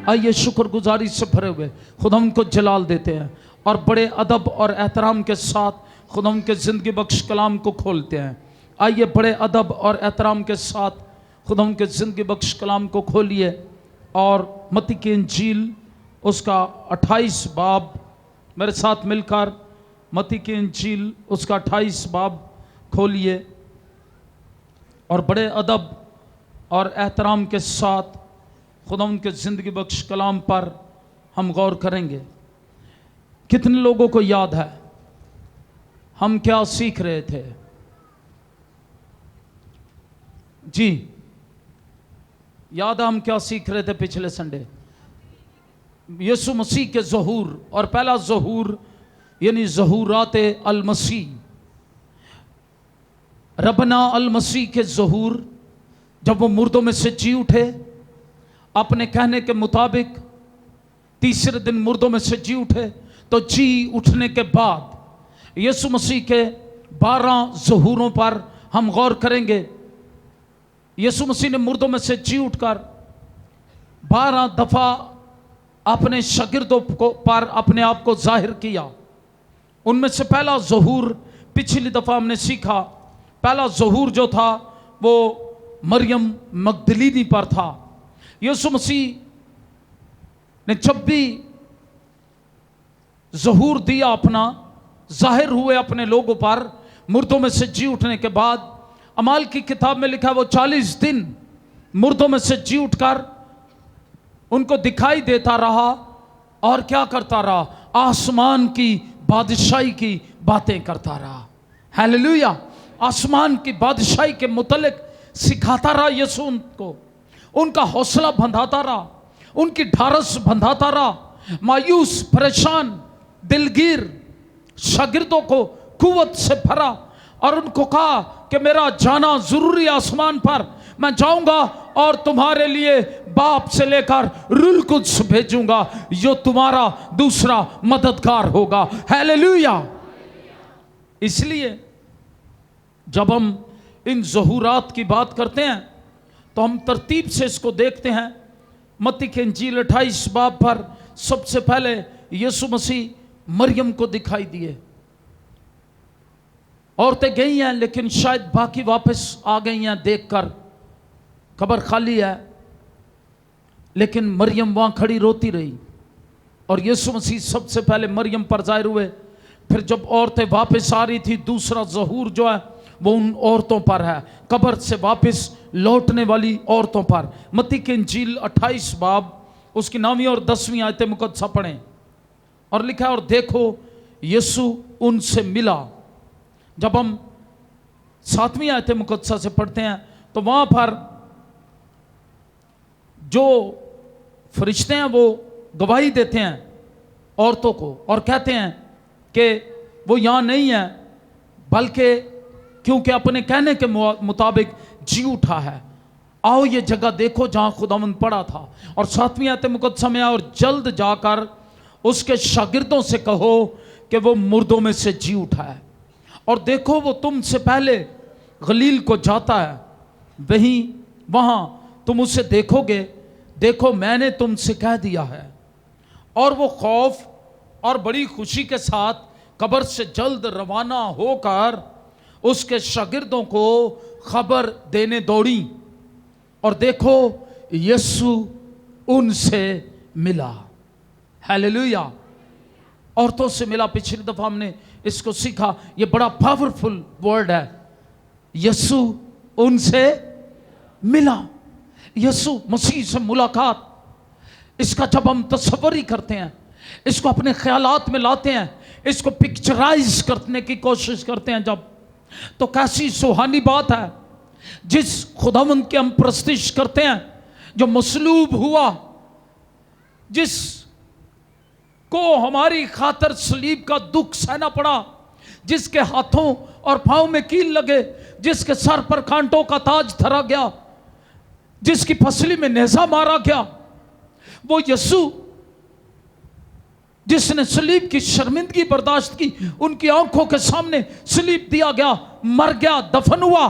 आइए शुक्रगुजारी से भरे हुए खुदा उनको जलाल देते हैं और बड़े अदब और एहतराम के साथ खुदा उनके ज़िंदगी बख्श कलाम को खोलते हैं। आइए बड़े अदब और एहतराम के साथ खुदा उनके ज़िंदगी बख्श कलाम को खोलिए और मत्ती की इंजील उसका 28 बाब मेरे साथ मिलकर मत्ती की इंजील उसका 28 बाब खोलिए और बड़े अदब और एहतराम के साथ खुदा उनके ज़िंदगी बख्श कलाम पर हम गौर करेंगे। कितने लोगों को याद है हम क्या सीख रहे थे? जी याद है हम क्या सीख रहे थे पिछले संडे? यीशु मसीह के ज़हूर, और पहला ज़हूर यानी ज़हूरात अल मसीह, रबना अल मसीह के ज़हूर, जब वो मुर्दों में से जी उठे अपने कहने के मुताबिक, तीसरे दिन मुर्दों में से जी उठे, तो जी उठने के बाद यीशु मसीह के 12 ज़हूरों पर हम गौर करेंगे। यीशु मसीह ने मुर्दों में से जी उठकर 12 दफ़ा अपने शागिर्दों को पर अपने आप को जाहिर किया। उनमें से पहला ज़हूर पिछली दफ़ा हमने सीखा, पहला ज़हूर जो था वो मरियम मगदलीनी पर था। यीशु मसीह ने जब भी ज़हूर दिया अपना, जाहिर हुए अपने लोगों पर मुर्दों में से जी उठने के बाद, अमाल की किताब में लिखा वो 40 दिन मुर्दों में से जी उठकर उनको दिखाई देता रहा और क्या करता रहा? आसमान की बादशाही की बातें करता रहा। हालेलुया! आसमान की बादशाही के मुतल्लिक सिखाता रहा यीशु उनको, उनका हौसला बंधाता रहा, उनकी ढारस बंधाता रहा। मायूस, परेशान, दिलगीर शागिर्दों को कुव्वत से भरा और उनको कहा कि मेरा जाना जरूरी है आसमान पर, मैं जाऊंगा और तुम्हारे लिए बाप से लेकर रूह कुद्स भेजूंगा जो तुम्हारा दूसरा मददगार होगा। हालेलुया! इसलिए जब हम इन ज़हूरात की बात करते हैं तो हम तरतीब से इसको देखते हैं। मत्ती की इंजील 28 बाब पर सबसे पहले यीशु मसीह मरियम को दिखाई दिए। औरतें गई हैं लेकिन शायद बाकी वापस आ गई हैं देखकर कब्र खाली है, लेकिन मरियम वहां खड़ी रोती रही और यीशु मसीह सबसे पहले मरियम पर जाहिर हुए। फिर जब औरतें वापस आ रही थी, दूसरा ज़हूर जो है वो उन औरतों पर है, कब्र से वापस लौटने वाली औरतों पर। मत्ती की इंजील 28 बाब उसकी 9वीं और 10वीं आयतें मुकद्दसा पढ़ें और लिखा है, और देखो यीशु उनसे मिला। जब हम 7वीं आयतें मुकद्दसा से पढ़ते हैं तो वहां पर जो फरिश्ते हैं वो गवाही देते हैं औरतों को और कहते हैं कि वो यहाँ नहीं है, बल्कि क्योंकि अपने कहने के मुताबिक जी उठा है। आओ ये जगह देखो जहां खुदावंद पड़ा था। और 7वीं आयत मुकद्दसा में और जल्द जाकर उसके शागिर्दों से कहो कि वो मुर्दों में से जी उठा है, और देखो वो तुमसे पहले गलील को जाता है, वहां तुम उसे देखोगे। देखो मैंने तुमसे कह दिया है। और वो खौफ और बड़ी खुशी के साथ कब्र से जल्द रवाना होकर उसके शागिर्दों को खबर देने दौड़ी, और देखो यीशु उनसे मिला। हालेलुया! औरतों से मिला। पिछली दफा हमने इसको सीखा, ये बड़ा पावरफुल वर्ड है, यीशु उनसे मिला। यीशु मसीह से मुलाकात, इसका जब हम तस्वरी करते हैं, इसको अपने ख्यालात में लाते हैं, इसको पिक्चराइज करने की कोशिश करते हैं जब, तो कैसी सुहानी बात है। जिस खुदावंद की हम प्रस्तिश करते हैं, जो मसलूब हुआ, जिस को हमारी खातर सलीब का दुख सहना पड़ा, जिसके हाथों और पांव में कील लगे, जिसके सर पर कांटों का ताज धरा गया, जिसकी फसली में नेजा मारा गया, वो यीशु जिसने सलीब की शर्मिंदगी बर्दाश्त की, उनकी आंखों के सामने सलीब दिया गया, मर गया, दफन हुआ,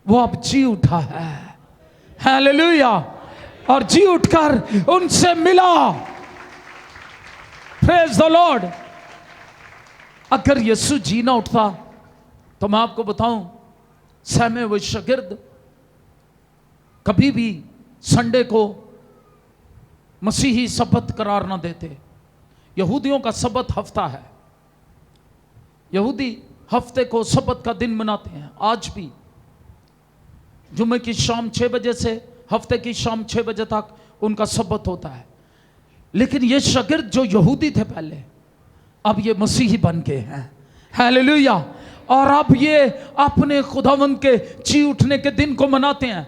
वो अब जी उठा है। हालेलुया! और जी उठकर उनसे मिला। Praise the Lord. अगर यीशु जी ना उठता तो मैं आपको बताऊं, सहमे हुए शागिर्द कभी भी संडे को मसीही सबत करार ना देते। यहूदियों का सबत हफ्ता है, यहूदी हफ्ते को सबत का दिन मनाते हैं। आज भी जुम्मे की शाम 6 बजे से हफ्ते की शाम 6 बजे तक उनका सबत होता है। लेकिन ये शागिर्द जो यहूदी थे पहले, अब ये मसीही बन गए हैं। हालेलुया। और अब ये अपने खुदावंद के जी उठने के दिन को मनाते हैं।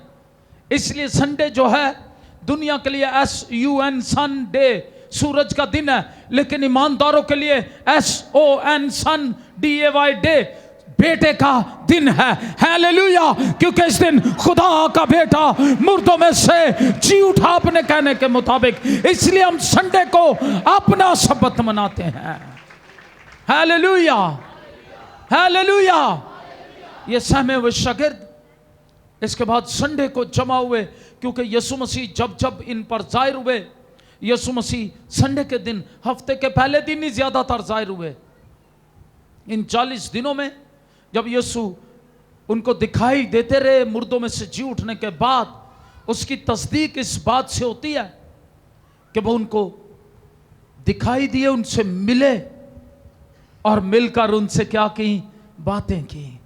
इसलिए संडे जो है दुनिया के लिए SUN संडे, सूरज का दिन है, लेकिन ईमानदारों के लिए SON सन DAY डे, बेटे का दिन है। हालेलुया। क्योंकि इस दिन खुदा का बेटा मुर्दों में से जी उठा अपने कहने के मुताबिक, इसलिए हम संडे को अपना सबत मनाते हैं। Hallelujah, hallelujah. ये सहमे हुए शागिर्द इसके बाद संडे को जमा हुए, क्योंकि यीशु मसीह जब जब इन पर जाहिर हुए, यीशु मसीह संडे के दिन, हफ्ते के पहले दिन ही ज्यादातर जाहिर हुए। इन 40 दिनों में जब यीशु उनको दिखाई देते रहे मुर्दों में से जी उठने के बाद, उसकी तस्दीक इस बात से होती है कि वो उनको दिखाई दिए, उनसे मिले और मिलकर उनसे क्या की, बातें की,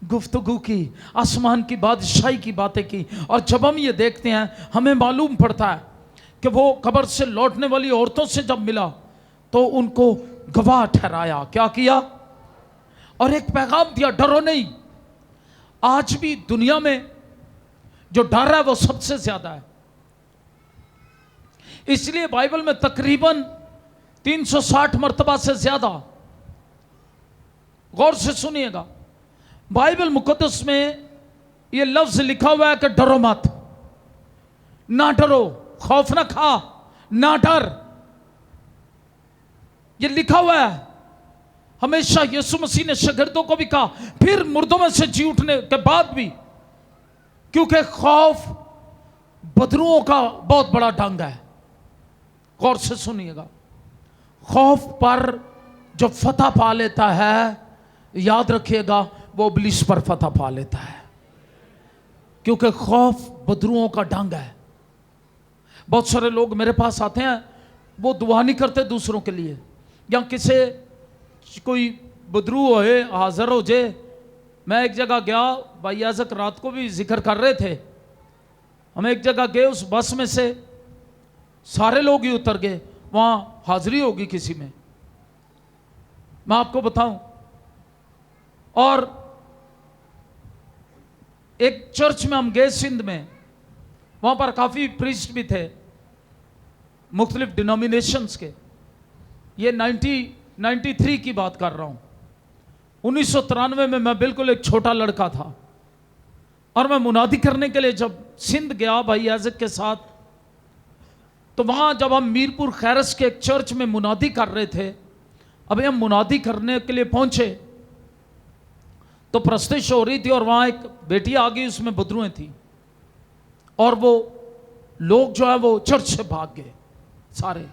गुफ्तगू की, आसमान की बादशाही की बातें की। और जब हम ये देखते हैं हमें मालूम पड़ता है कि वो कब्र से लौटने वाली औरतों से जब मिला तो उनको गवाह ठहराया। क्या किया? और एक पैगाम दिया, डरो नहीं। आज भी दुनिया में जो डर है वो सबसे ज्यादा है। इसलिए बाइबल में तकरीबन 360 मर्तबा से ज्यादा, गौर से सुनिएगा, बाइबल मुकद्दस में ये लफ्ज लिखा हुआ है कि डरो मत, ना डरो, खौफ ना खा, ना डर। ये लिखा हुआ है। हमेशा यीशु मसीह ने शागिर्दों को भी कहा, फिर मुर्दों में से जी उठने के बाद भी, क्योंकि खौफ बदरुओं का बहुत बड़ा ढंग है। गौर से सुनिएगा, खौफ पर जो फतह पा लेता है, याद रखिएगा, वो इब्लीस पर फतह पा लेता है, क्योंकि खौफ बदरुओं का ढंग है। बहुत सारे लोग मेरे पास आते हैं, वो दुआ नहीं करते दूसरों के लिए, या किसी कोई बदरू होए, हाजिर हो जाए। मैं एक जगह गया, भाई आज़क रात को भी जिक्र कर रहे थे, हम एक जगह गए, उस बस में से सारे लोग ही उतर गए, वहां हाजिरी होगी किसी में, मैं आपको बताऊं। और एक चर्च में हम गए सिंध में, वहां पर काफी प्रीस्ट भी थे मुख्तलिफ डिनोमिनेशंस के। ये 1993 की बात कर रहा हूं। 1993 में मैं बिल्कुल एक छोटा लड़का था, और मैं मुनादी करने के लिए जब सिंध गया भाई आज़क के साथ, तो वहां जब हम मीरपुर खैरस के एक चर्च में मुनादी कर रहे थे, अभी हम मुनादी करने के लिए पहुंचे तो प्रस्तिश हो रही थी, और वहां एक बेटी आ गई, उसमें बदरुएं थी, और वो लोग जो है वो चर्च से भाग गए सारे,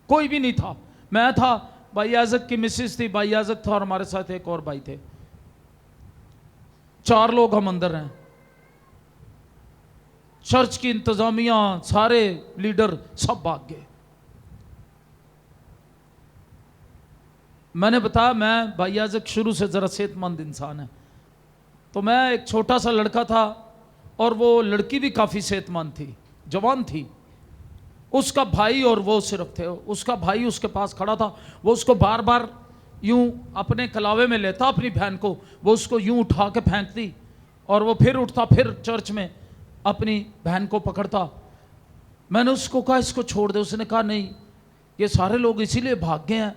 कोई भी नहीं था। मैं था, भाई आज़क की मिसेस थी, भाई आज़क था, और हमारे साथ एक और भाई थे, 4 लोग हम अंदर हैं। चर्च की इंतजामिया, सारे लीडर सब भाग गए। मैंने बताया, मैं भाई आज़क शुरू से जरा सेहतमंद इंसान है, तो मैं एक छोटा सा लड़का था, और वो लड़की भी काफी सेहतमंद थी, जवान थी। उसका भाई और वो सिर्फ थे। उसका भाई उसके पास खड़ा था, वो उसको बार बार यूं अपने कलावे में लेता अपनी बहन को, वो उसको यूं उठा के फेंकती, और वो फिर उठता, फिर चर्च में अपनी बहन को पकड़ता। मैंने उसको कहा इसको छोड़ दे, उसने कहा नहीं, ये सारे लोग इसीलिए भाग गए हैं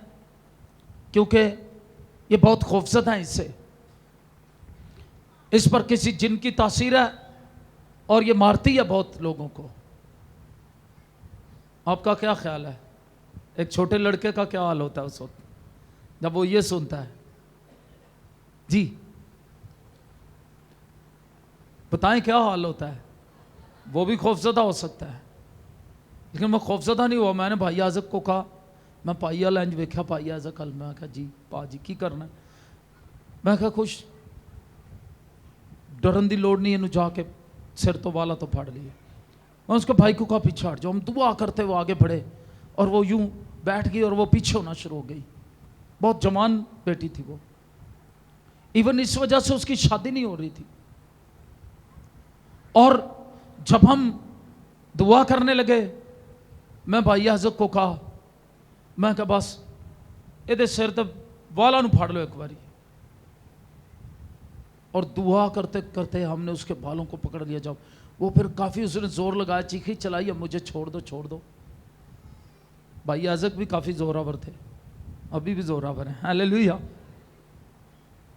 क्योंकि ये बहुत खौफजदा है, इससे, इस पर किसी जिन की तासीर है, और ये मारती है बहुत लोगों को। आपका क्या ख्याल है, एक छोटे लड़के का क्या हाल होता है उस वक्त जब वो ये सुनता है? जी बताएं, क्या हाल होता है? वो भी खौफजदा हो सकता है, लेकिन मैं खौफजदा नहीं हुआ। मैंने भाई आज़क को कहा, मैं भाई वाला इंज वेख्या, भाई आज़क कल, मैं कहा जी पा जी की करना है? मैं कहा कुछ डरन की लोड़ नहीं, इनू जाके सिर तो वाला तो फाड़ लिए। मैं उसके भाई को कहा पीछे हट जाओ। हम दुआ करते वो आगे बढ़े और वो यूं बैठ गई और वो पीछे होना शुरू हो गई। बहुत जवान बेटी थी वो, इवन इस वजह से उसकी शादी नहीं हो रही थी। और जब हम दुआ करने लगे, मैं भाई आज़क को कहा, मैं कहा बस ये सिर तो वाला नू फाड़ लो एक बारी। और दुआ करते करते हमने उसके बालों को पकड़ लिया। जब वो फिर काफ़ी उसने जोर लगाया, चीखी चलाई, अब मुझे छोड़ दो छोड़ दो। भाई आज़क भी काफ़ी जोरावर थे, अभी भी जोरावर हैं, हालेलुया।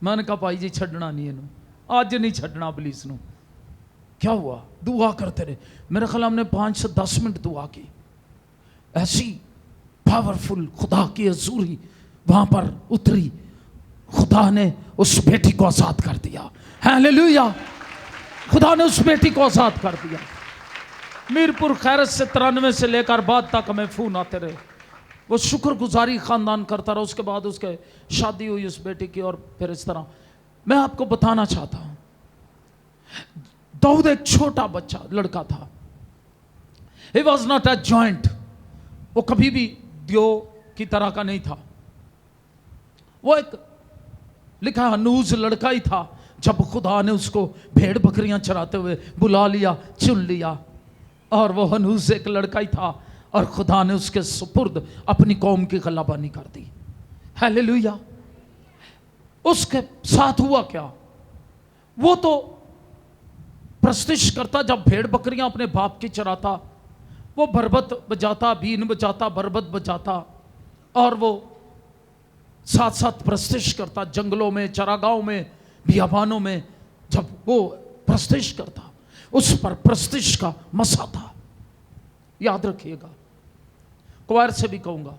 मैंने कहा भाई जी छड़ना नहीं इनू, आज नहीं छड़ना पुलिस नू। क्या हुआ? दुआ करते रहे, मेरे ख्याल हमने 5 से 10 मिनट दुआ की। ऐसी पावरफुल खुदा की हजूरी वहां पर उतरी, खुदा ने उस बेटी को आजाद कर दिया, हालेलुया। खुदा ने उस बेटी को आजाद कर दिया। मीरपुर खैरत से 93 से लेकर बाद तक हमें फोन आते रहे, वो शुक्रगुजारी खानदान करता रहा। उसके बाद उसके शादी हुई उस बेटी की, और फिर इस तरह। मैं आपको बताना चाहता हूं, दाऊद एक छोटा बच्चा लड़का था। He was not a joint, वो कभी भी दियो की तरह का नहीं था। वो एक लिखा हनूज लड़का ही था। जब खुदा ने उसको भेड़ बकरियां चराते हुए बुला लिया, चुन लिया, और वो हनूज एक लड़का ही था, और खुदा ने उसके सुपुर्द अपनी कौम की गलाबानी कर दी, हालेलुया। उसके साथ हुआ क्या? वो तो प्रस्तिश करता, जब भेड़ बकरियां अपने बाप की चराता, वो बरबत बजाता, बीन बजाता, बरबत बजाता, और वो साथ साथ प्रस्तिश करता जंगलों में, चरागाहों में, बियाबानों में। जब वो प्रस्तिश करता, उस पर प्रस्तिश का मसा था। याद रखिएगा, क्वायर से भी कहूंगा,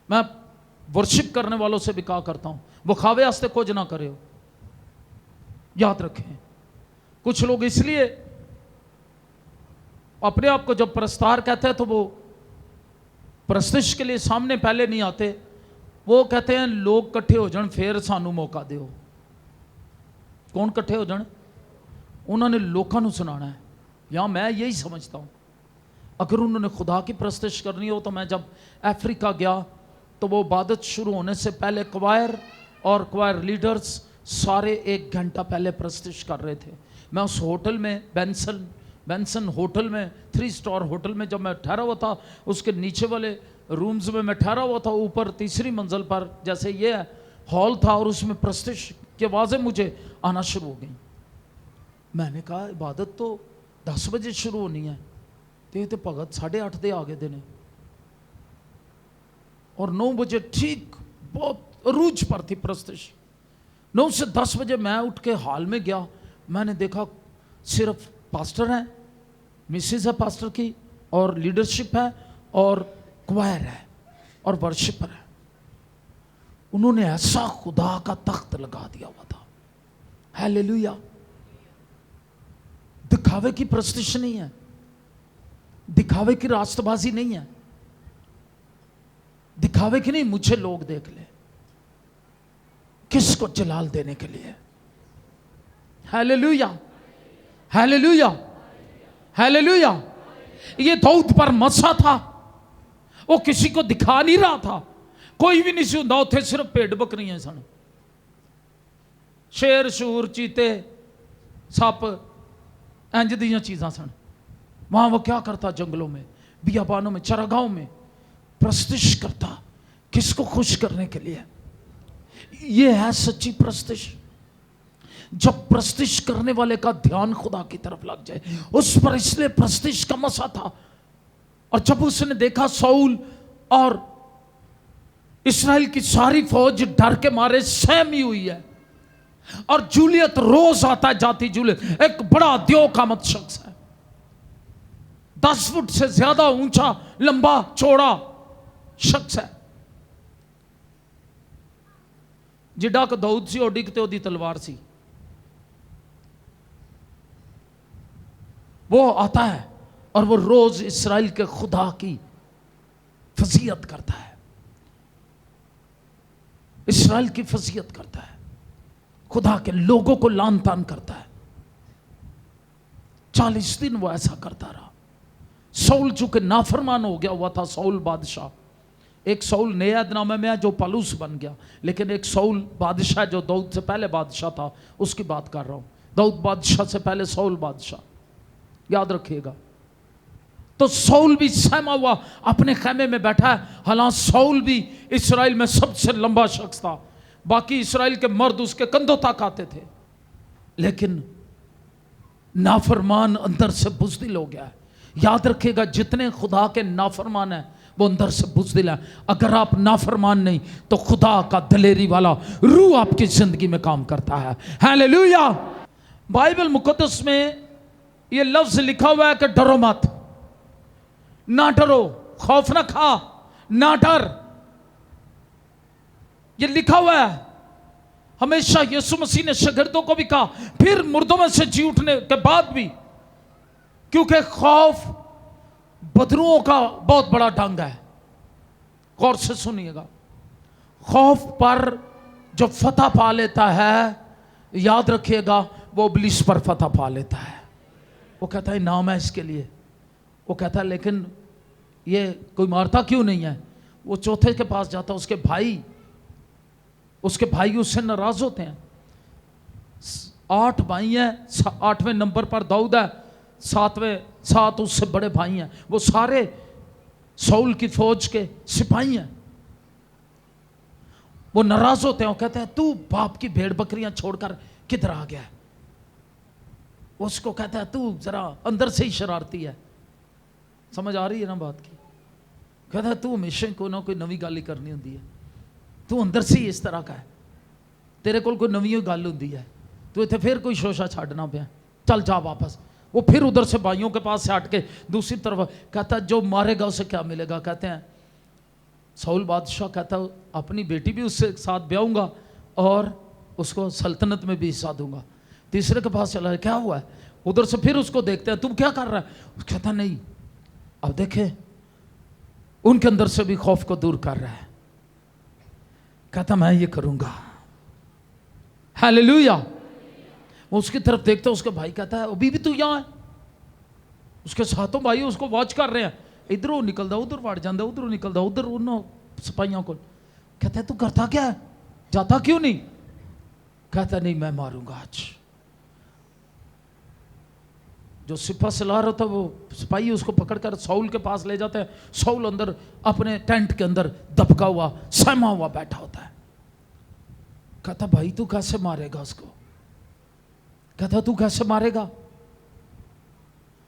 मैं वर्शिप करने वालों से भी कहा करता हूं, वो खावे आस्ते कुछ ना करे हो। याद रखें, कुछ लोग इसलिए अपने आप को जब प्रस्तार कहते हैं तो वो प्रस्तिश के लिए सामने पहले नहीं आते। वो कहते हैं लोग इकट्ठे हो जान फिर सानू मौका दो। कौन इकट्ठे हो जान? उन्होंने लोगों को सुनाना है। या मैं यही समझता हूं, अगर उन्होंने खुदा की प्रस्तिश करनी हो, तो मैं जब अफ्रीका गया तो वो इबादत शुरू होने से पहले क्वायर और क्वायर लीडर्स सारे 1 घंटा पहले प्रस्तिश कर रहे थे। मैं उस होटल में, बेंसन होटल में, 3 स्टार होटल में जब मैं ठहरा हुआ था, उसके नीचे वाले रूम्स में मैं ठहरा हुआ था। ऊपर 3री मंजिल पर जैसे ये हॉल था, और उसमें प्रस्तिश की आवाज़ें मुझे आना शुरू हो गई। मैंने कहा इबादत तो 10 बजे शुरू होनी है, तो भगत 8:30 दे आ गए देने, और 9 बजे ठीक बहुत अरूज पर थी प्रस्तिश। 9 से 10 बजे मैं उठ के हॉल में गया। मैंने देखा सिर्फ पास्टर है, मिसेज है पास्टर की, और लीडरशिप है, और क्वायर है, और वर्शिपर है। उन्होंने ऐसा खुदा का तख्त लगा दिया हुआ था, हालेलुया। दिखावे की प्रस्तिश नहीं है, दिखावे की रास्तबाजी नहीं है, दिखावे की नहीं मुझे लोग देख ले, किसको जलाल देने के लिए, हालेलुया, हालेलुया, हालेलुया। ये दाऊद पर मसा था, वो किसी को दिखा नहीं रहा था। कोई भी नहीं सी हुंदा उत्थे, सिर्फ भेड़ बकरियां सन। शेर शूर चीते सप इंज दी चीज़ां सन। वहां वो क्या करता? जंगलों में, बियाबानों में, चरागाहों में प्रस्तिश करता, किसको खुश करने के लिए। ये है सच्ची प्रस्तिश। जब प्रस्तिश करने वाले का ध्यान खुदा की तरफ लग जाए, उस पर इसलिए प्रस्तिश का मसा था। और जब उसने देखा साउल और इस्राएल की सारी फौज डर के मारे सहमी हुई है, और जूलियत रोज आता है, जाती जूलियत एक बड़ा द्यो कामत शख्स है, 10 फुट से ज्यादा ऊंचा, लंबा चौड़ा शख्स है। जिड्डा को दाऊद सी ओडी ते ओदी तलवार सी। वो आता है और वो रोज इस्राएल के खुदा की फजीयत करता है, इस्राएल की फजीयत करता है, खुदा के लोगों को लान तान करता है। 40 दिन वो ऐसा करता रहा। सौल चूंकि नाफरमान हो गया हुआ था, सौल बादशाह, एक सौल नया नामे में है जो पलूस बन गया, लेकिन एक सौल बादशाह जो दाऊद से पहले बादशाह था, उसकी बात कर रहा हूं। दाऊद बादशाह से पहले सौल बादशाह, याद रखिएगा। तो सौल भी सहमा हुआ अपने खैमे में बैठा है। हालांकि सौल भी इस्राएल में सबसे लंबा शख्स था, बाकी इस्राएल के मर्द उसके कंधों तक आते थे, लेकिन नाफरमान अंदर से बुज़दिल हो गया है। याद रखिएगा, जितने खुदा के नाफरमान हैं वो अंदर से बुज़दिल है। अगर आप नाफरमान नहीं तो खुदा का दलेरी वाला रूह आपकी जिंदगी में काम करता है। हालेलुया। बाइबल मुकद्दस में ये लफ्ज लिखा हुआ है कि डरो मत, ना डरो, खौफ ना खा, ना डर, ये लिखा हुआ है। हमेशा यीशु मसीह ने शागिर्दों को भी कहा, फिर मुर्दों में से जी उठने के बाद भी, क्योंकि खौफ बदरुओं का बहुत बड़ा ढंग है। गौर से सुनिएगा, खौफ पर जो फतह पा लेता है, याद रखिएगा, वो इब्लीस पर फतह पा लेता है। वो कहता है नाम है इसके लिए, वो कहता है लेकिन ये कोई मारता क्यों नहीं है। वो चौथे के पास जाता, उसके भाई उससे नाराज होते हैं। 8 भाई हैं, 8वें नंबर पर दाऊद है, 7 उससे बड़े भाई हैं, वो सारे सौल की फौज के सिपाही हैं। वो नाराज होते हैं, वो कहते हैं तू बाप की भेड़ बकरियां छोड़कर किधर आ गया है। उसको कहता है तू जरा अंदर से ही शरारती है। समझ आ रही है ना बात की। कहता है तू हमेशा कोई ना कोई नवी गल ही करनी होती है, तू अंदर से ही इस तरह का है, तेरे को कोई नवी गल होती है, तू इतने फिर कोई शोशा छाड़ना पाया, चल जा वापस। वो फिर उधर से भाइयों के पास से हट के दूसरी तरफ कहता है जो मारेगा उसे क्या मिलेगा। कहते हैं सौल बादशाह कहता है अपनी बेटी भी उससे साथ ब्याहूंगा और उसको सल्तनत में भी हिस्सा दूंगा। तीसरे के पास चला, क्या हुआ है, उधर से फिर उसको देखते हैं, तुम क्या कर रहा है। कहता नहीं, अब देखे उनके अंदर से भी खौफ को दूर कर रहा है। कहता मैं ये करूंगा। हालेलुया। वो उसकी तरफ देखता है, उसका भाई कहता है अभी भी तू यहां है। उसके साथों भाई उसको वॉच कर रहे हैं, इधरों निकलता उधर वड़ जाता, उधरों निकलता उधर उन सिपाहियों को। कहता है तू करता क्या है, जाता क्यों नहीं। कहता नहीं मैं मारूंगा आज। जो सिपा सलार होता वो सिपाही उसको पकड़कर सौल के पास ले जाते हैं। सौल अंदर अपने टेंट के अंदर दबका हुआ सहमा हुआ बैठा होता है। कहता भाई तू कैसे मारेगा उसको। कहता तू कैसे मारेगा।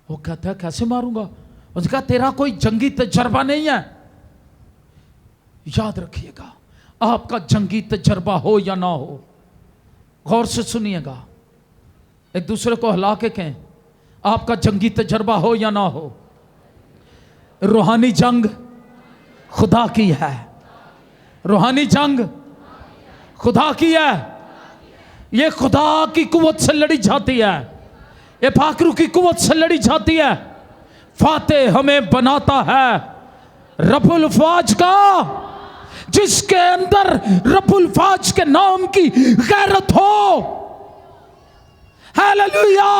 वो कहता है कैसे मारूंगा। उसने कहा तेरा कोई जंगी तजर्बा नहीं है। याद रखिएगा, आपका जंगी तजर्बा हो या ना हो, गौर से सुनिएगा, एक दूसरे को हिला के कहें आपका जंगी तजर्बा हो या ना हो, रूहानी जंग खुदा की है। रूहानी जंग खुदा की है। ये खुदा की कुव्वत से लड़ी जाती है, ये फाकरू की कुव्वत से लड़ी जाती है। फातेह हमें बनाता है रब्बुल फाज का, जिसके अंदर रब्बुल फाज के नाम की गैरत हो। हालेलुया।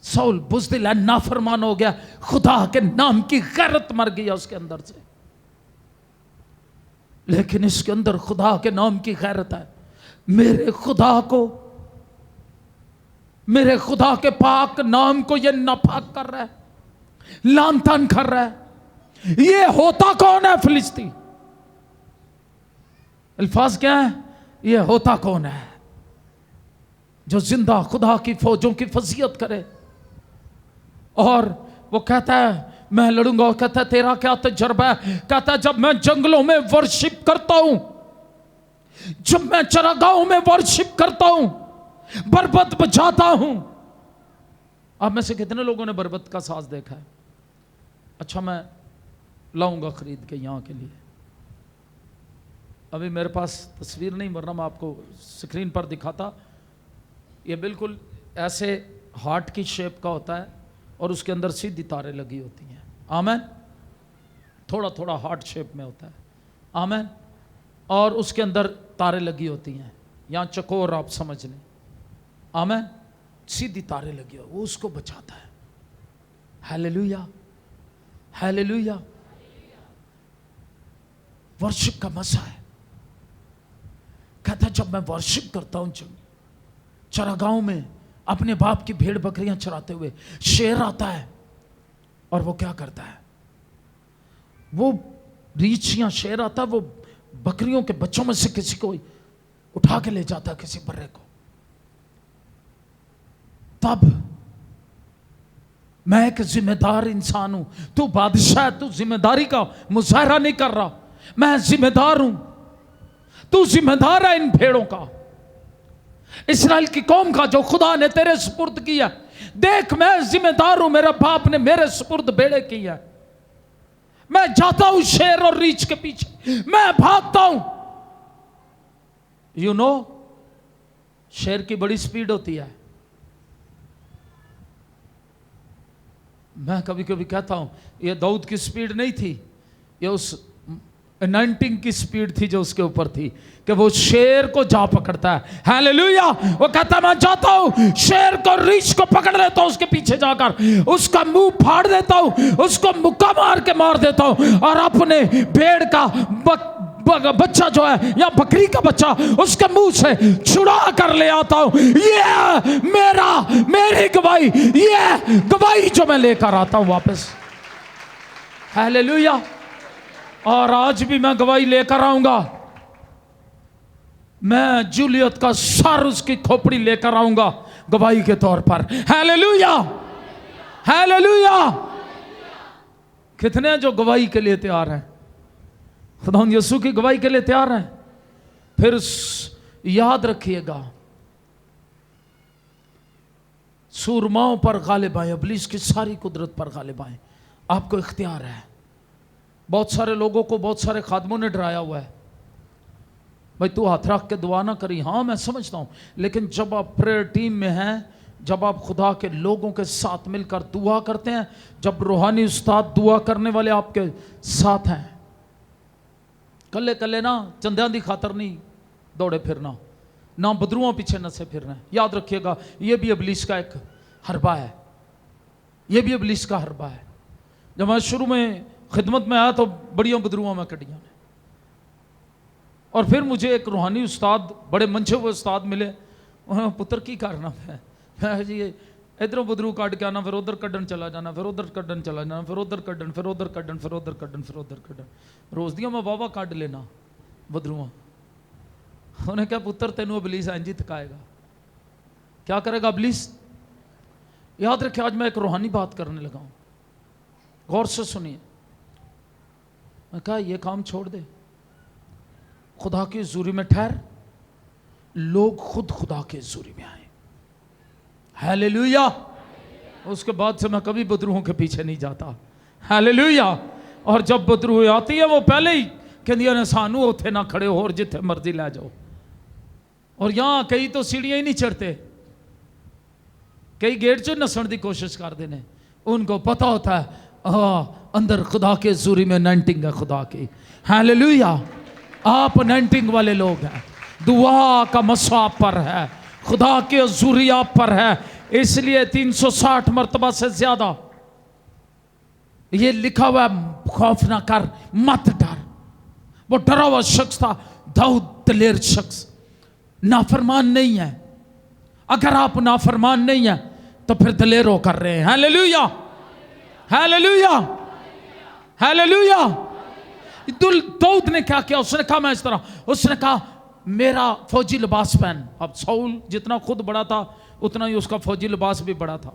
सौल बुज़दिल है, नाफरमान हो गया, खुदा के नाम की गैरत मर गई उसके अंदर से। लेकिन इसके अंदर खुदा के नाम की गैरत है। मेरे खुदा के पाक नाम को ये नापाक कर रहा है, लान तान कर रहा है। ये होता कौन है फिलिस्ती। अल्फाज क्या है, ये होता कौन है जो जिंदा खुदा की फौजों की फजीयत करे। और वो कहता है मैं लड़ूंगा। और कहता है तेरा क्या तजर्बा है। कहता है जब मैं जंगलों में वर्शिप करता हूं, जब मैं चरागाहों में वर्शिप करता हूं, बरबत बजाता हूं। आप में से कितने लोगों ने बरबत का साज देखा है। अच्छा मैं लाऊंगा खरीद के यहां के लिए। अभी मेरे पास तस्वीर नहीं, वरना मैं आपको स्क्रीन पर दिखाता। ये बिल्कुल ऐसे हार्ट की शेप का होता है और उसके अंदर सीधी तारे लगी होती हैं। आमेन। थोड़ा थोड़ा हार्ट शेप में होता है। आमेन। और उसके अंदर तारे लगी होती हैं, यहाँ चकोर आप समझ लें। आमेन। सीधी तारे लगी हो, वो उसको बचाता है। Hallelujah, hallelujah. वर्शिप का मजा है। कहता जब मैं वर्शिप करता हूं चरागांव में अपने बाप की भेड़ बकरियां चराते हुए, शेर आता है और वो क्या करता है, वो रीछ या शेर आता है, वो बकरियों के बच्चों में से किसी को उठा के ले जाता है, किसी बर्रे को। तब मैं एक जिम्मेदार इंसान हूं, तू बादशाह, तू जिम्मेदारी का मुजाहरा नहीं कर रहा। मैं जिम्मेदार हूं, तू जिम्मेदार है इन भेड़ों का, इस्राएल की कौम का जो खुदा ने तेरे सुपुर्द किया। देख मैं जिम्मेदार हूं, मेरा बाप ने मेरे सुपुर्द भेड़े की है। मैं जाता हूं शेर और रीछ के पीछे, मैं भागता हूं। यू नो, शेर की बड़ी स्पीड होती है। मैं कभी कभी कहता हूं ये दाऊद की स्पीड नहीं थी, ये उस अनॉइंटिंग की स्पीड थी जो उसके ऊपर थी, कि वो शेर को जा पकड़ता है। हालेलुया। वो कहता है मैं जाता हूं, शेर को रीछ को पकड़ लेता हूं, उसके पीछे जाकर उसका मुंह फाड़ देता हूं, उसको मुक्का मार के मार देता हूं, और अपने भेड़ का बच्चा जो है या बकरी का बच्चा उसके मुंह से छुड़ा कर ले आता हूं। ये मेरी गवाही, ये गवाही जो मैं लेकर आता हूं वापस। हालेलुया। और आज भी मैं गवाही लेकर आऊंगा। मैं जूलियत का सर, उसकी खोपड़ी लेकर आऊंगा गवाही के तौर पर। Hallelujah, hallelujah. कितने जो गवाही के लिए तैयार हैं, खुदा यीशु की गवाही के लिए तैयार हैं। फिर याद रखिएगा, सूरमाओं पर गालिब आए, इब्लीस की सारी कुदरत पर गालिब आए। आपको इख्तियार है। बहुत सारे लोगों को बहुत सारे खादमों ने डराया हुआ है, भाई तू हाथ रख के दुआ ना करी। हाँ मैं समझता हूं, लेकिन जब आप प्रेयर टीम में हैं, जब आप खुदा के लोगों के साथ मिलकर दुआ करते हैं, जब रूहानी उस्ताद दुआ करने वाले आपके साथ हैं, कल्ले कल्ले ना चंदियां दी खातर नहीं दौड़े फिरना, ना बदरुओं पीछे नसे फिरना। याद रखिएगा, यह भी इब्लीस का एक हरबा है, यह भी इब्लीस का हरबा है। जब मैं शुरू में खिदमत में आया तो बड़ियों बदरुओं में कटियां ने, और फिर मुझे एक रूहानी उस्ताद, बड़े मंचे हुए उस्ताद मिले। पुत्र की करना है जी, इधरों बदरू काट के आना, फिर उधर कड्डन चला जाना, फिर उधर कड्डन चला जाना, फिर उधर कड्डन, फिर उधर कड्डन, फिर उधर कड्डन, फिर उधर कड्डन। रोज दियां मैं वावा काट लेना बदरुआ। उन्हें क्या पुत्र तेनू इब्लीस इंज ही थकाएगा। क्या करेगा इब्लीस? याद रखिए, आज मैं एक रूहानी बात करने लगा हूं, गौर से सुनिए। मैं कहा ये काम छोड़ दे, खुदा की हुजूरी में ठहर, लोग खुद खुदा के हुजूरी में आए। हालेलुया। उसके बाद से मैं कभी बदरूहों के पीछे नहीं जाता। हालेलुया। और जब बदरूह आती है, वो पहले ही कहदियां ने सानू उथे ना खड़े हो और जिथे मर्जी ले जाओ। और यहां कई तो सीढ़ियां ही नहीं चढ़ते, कई गेट से नसण की कोशिश करते हैं। उनको पता होता है अंदर खुदा के हुजूरी में अनॉइंटिंग है खुदा की। हालेलुया। आप अनॉइंटिंग वाले लोग हैं, दुआ का मसा आप पर है, खुदा की हुजूरी आप पर है। इसलिए 360 मरतबा से ज्यादा ये लिखा हुआ है, खौफ ना कर, मत डर। वो डरा हुआ शख्स था, दाऊद दलेर शख्स, नाफरमान नहीं है। अगर आप नाफरमान नहीं है तो फिर दलेर हो कर रहे हैं। Hallelujah, hallelujah, hallelujah. दाऊद ने क्या किया? उसने कहा मैं इस तरह, उसने कहा मेरा फौजी लिबास पहन। अब साउल जितना खुद बड़ा था उतना ही उसका फौजी लिबास भी बड़ा था।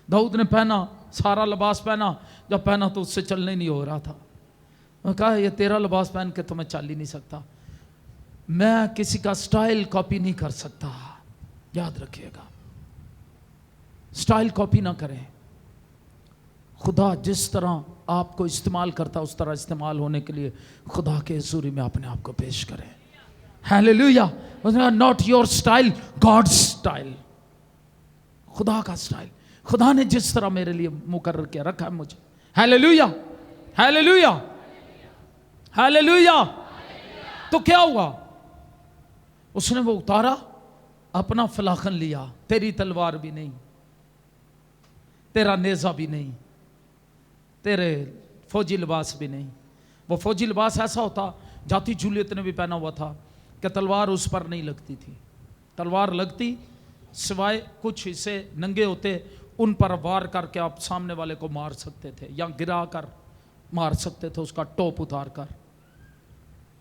दाऊद ने पहना, सारा लिबास पहना। जब पहना तो उससे चलने नहीं हो रहा था। मैं कहा ये तेरा लिबास पहन के तो मैं चल ही नहीं सकता, मैं किसी का स्टाइल कॉपी नहीं कर सकता। याद रखिएगा, स्टाइल कॉपी ना करें। खुदा जिस तरह आपको इस्तेमाल करता उस तरह इस्तेमाल होने के लिए खुदा के हुजूरी में अपने आप को पेश करें। Hallelujah. Not your style, God's style. खुदा का स्टाइल, खुदा ने जिस तरह मेरे लिए मुकर्रर किया रखा है मुझे। Hallelujah, hallelujah, hallelujah. तो क्या हुआ, उसने वो उतारा, अपना फलाखन लिया। तेरी तलवार भी नहीं, तेरा नेजा भी नहीं, तेरे फौजी लिबास भी नहीं। वो फौजी लिबास ऐसा होता, जाती जूलियत ने भी पहना हुआ था, कि तलवार उस पर नहीं लगती थी। तलवार लगती सिवाय कुछ हिस्से नंगे होते, उन पर वार करके आप सामने वाले को मार सकते थे, या गिरा कर मार सकते थे, उसका टॉप उतार कर।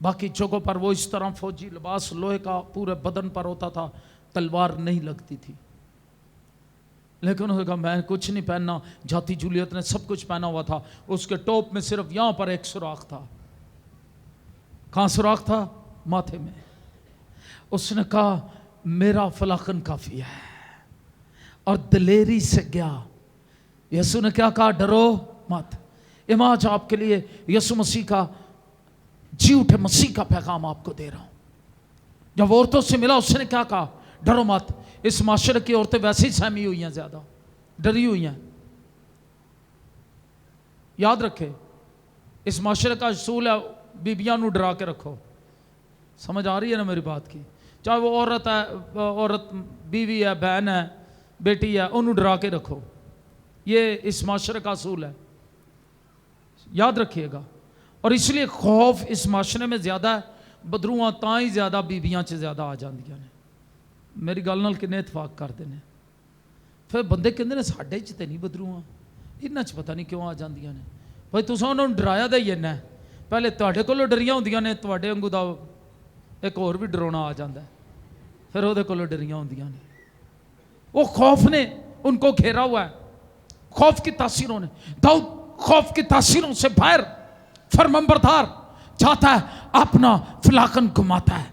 बाकी जगहों पर वो इस तरह फौजी लिबास लोहे का पूरे बदन पर होता था, तलवार नहीं लगती थी। लेकिन उन्होंने कहा मैं कुछ नहीं पहनना। जाती जूलियत ने सब कुछ पहना हुआ था, उसके टॉप में सिर्फ यहां पर एक सुराख था। कहां सुराख था? माथे में। उसने कहा मेरा फलाखन काफी है, और दिलेरी से गया। यीशु ने क्या कहा? डरो मत। मैं आज आपके लिए यीशु मसीह का, जी उठे मसीह का पैगाम आपको दे रहा हूं। जब औरतों से मिला, उसने क्या कहा? डरो मत। इस माशरे की औरतें वैसे ही सहमी हुई हैं, ज्यादा डरी हुई हैं। याद रखे, इस माशरे का असूल है, बीबियां नू डरा के रखो। समझ आ रही है ना मेरी बात की? चाहे वो औरत है, औरत बीवी है, बहन है, बेटी है, उन्हें डरा के रखो। ये इस माशरे का असूल है, याद रखिएगा। और इसलिए खौफ इस माशरे में ज्यादा है, बदरूआं तां ही ज्यादा बीबियां च ज्यादा आ जांदियां ने। मेरी गल नाल किन्ने इतफाक करते हैं? फिर बंदे कहते हैं साढ़े च ते नहीं बदरूआं, इन्हां च पता नहीं क्यों आ जांदियां ने। भाई तुसां उन्हां नूं डराया दा ही इन्ना है, पहले तुहाडे कोलों डरियां हुंदियां ने, तुहाडे वांगू दा एक होर भी डराउणा आ जांदा है, फिर उहदे कोलों डरियां हुंदियां ने। वो खौफ ने उनको घेरा हुआ है, खौफ की तासीरों ने। दाऊद खौफ की तासीरों से बाहर फरमाबरदार जाता है, अपना फलाखन घुमाता है।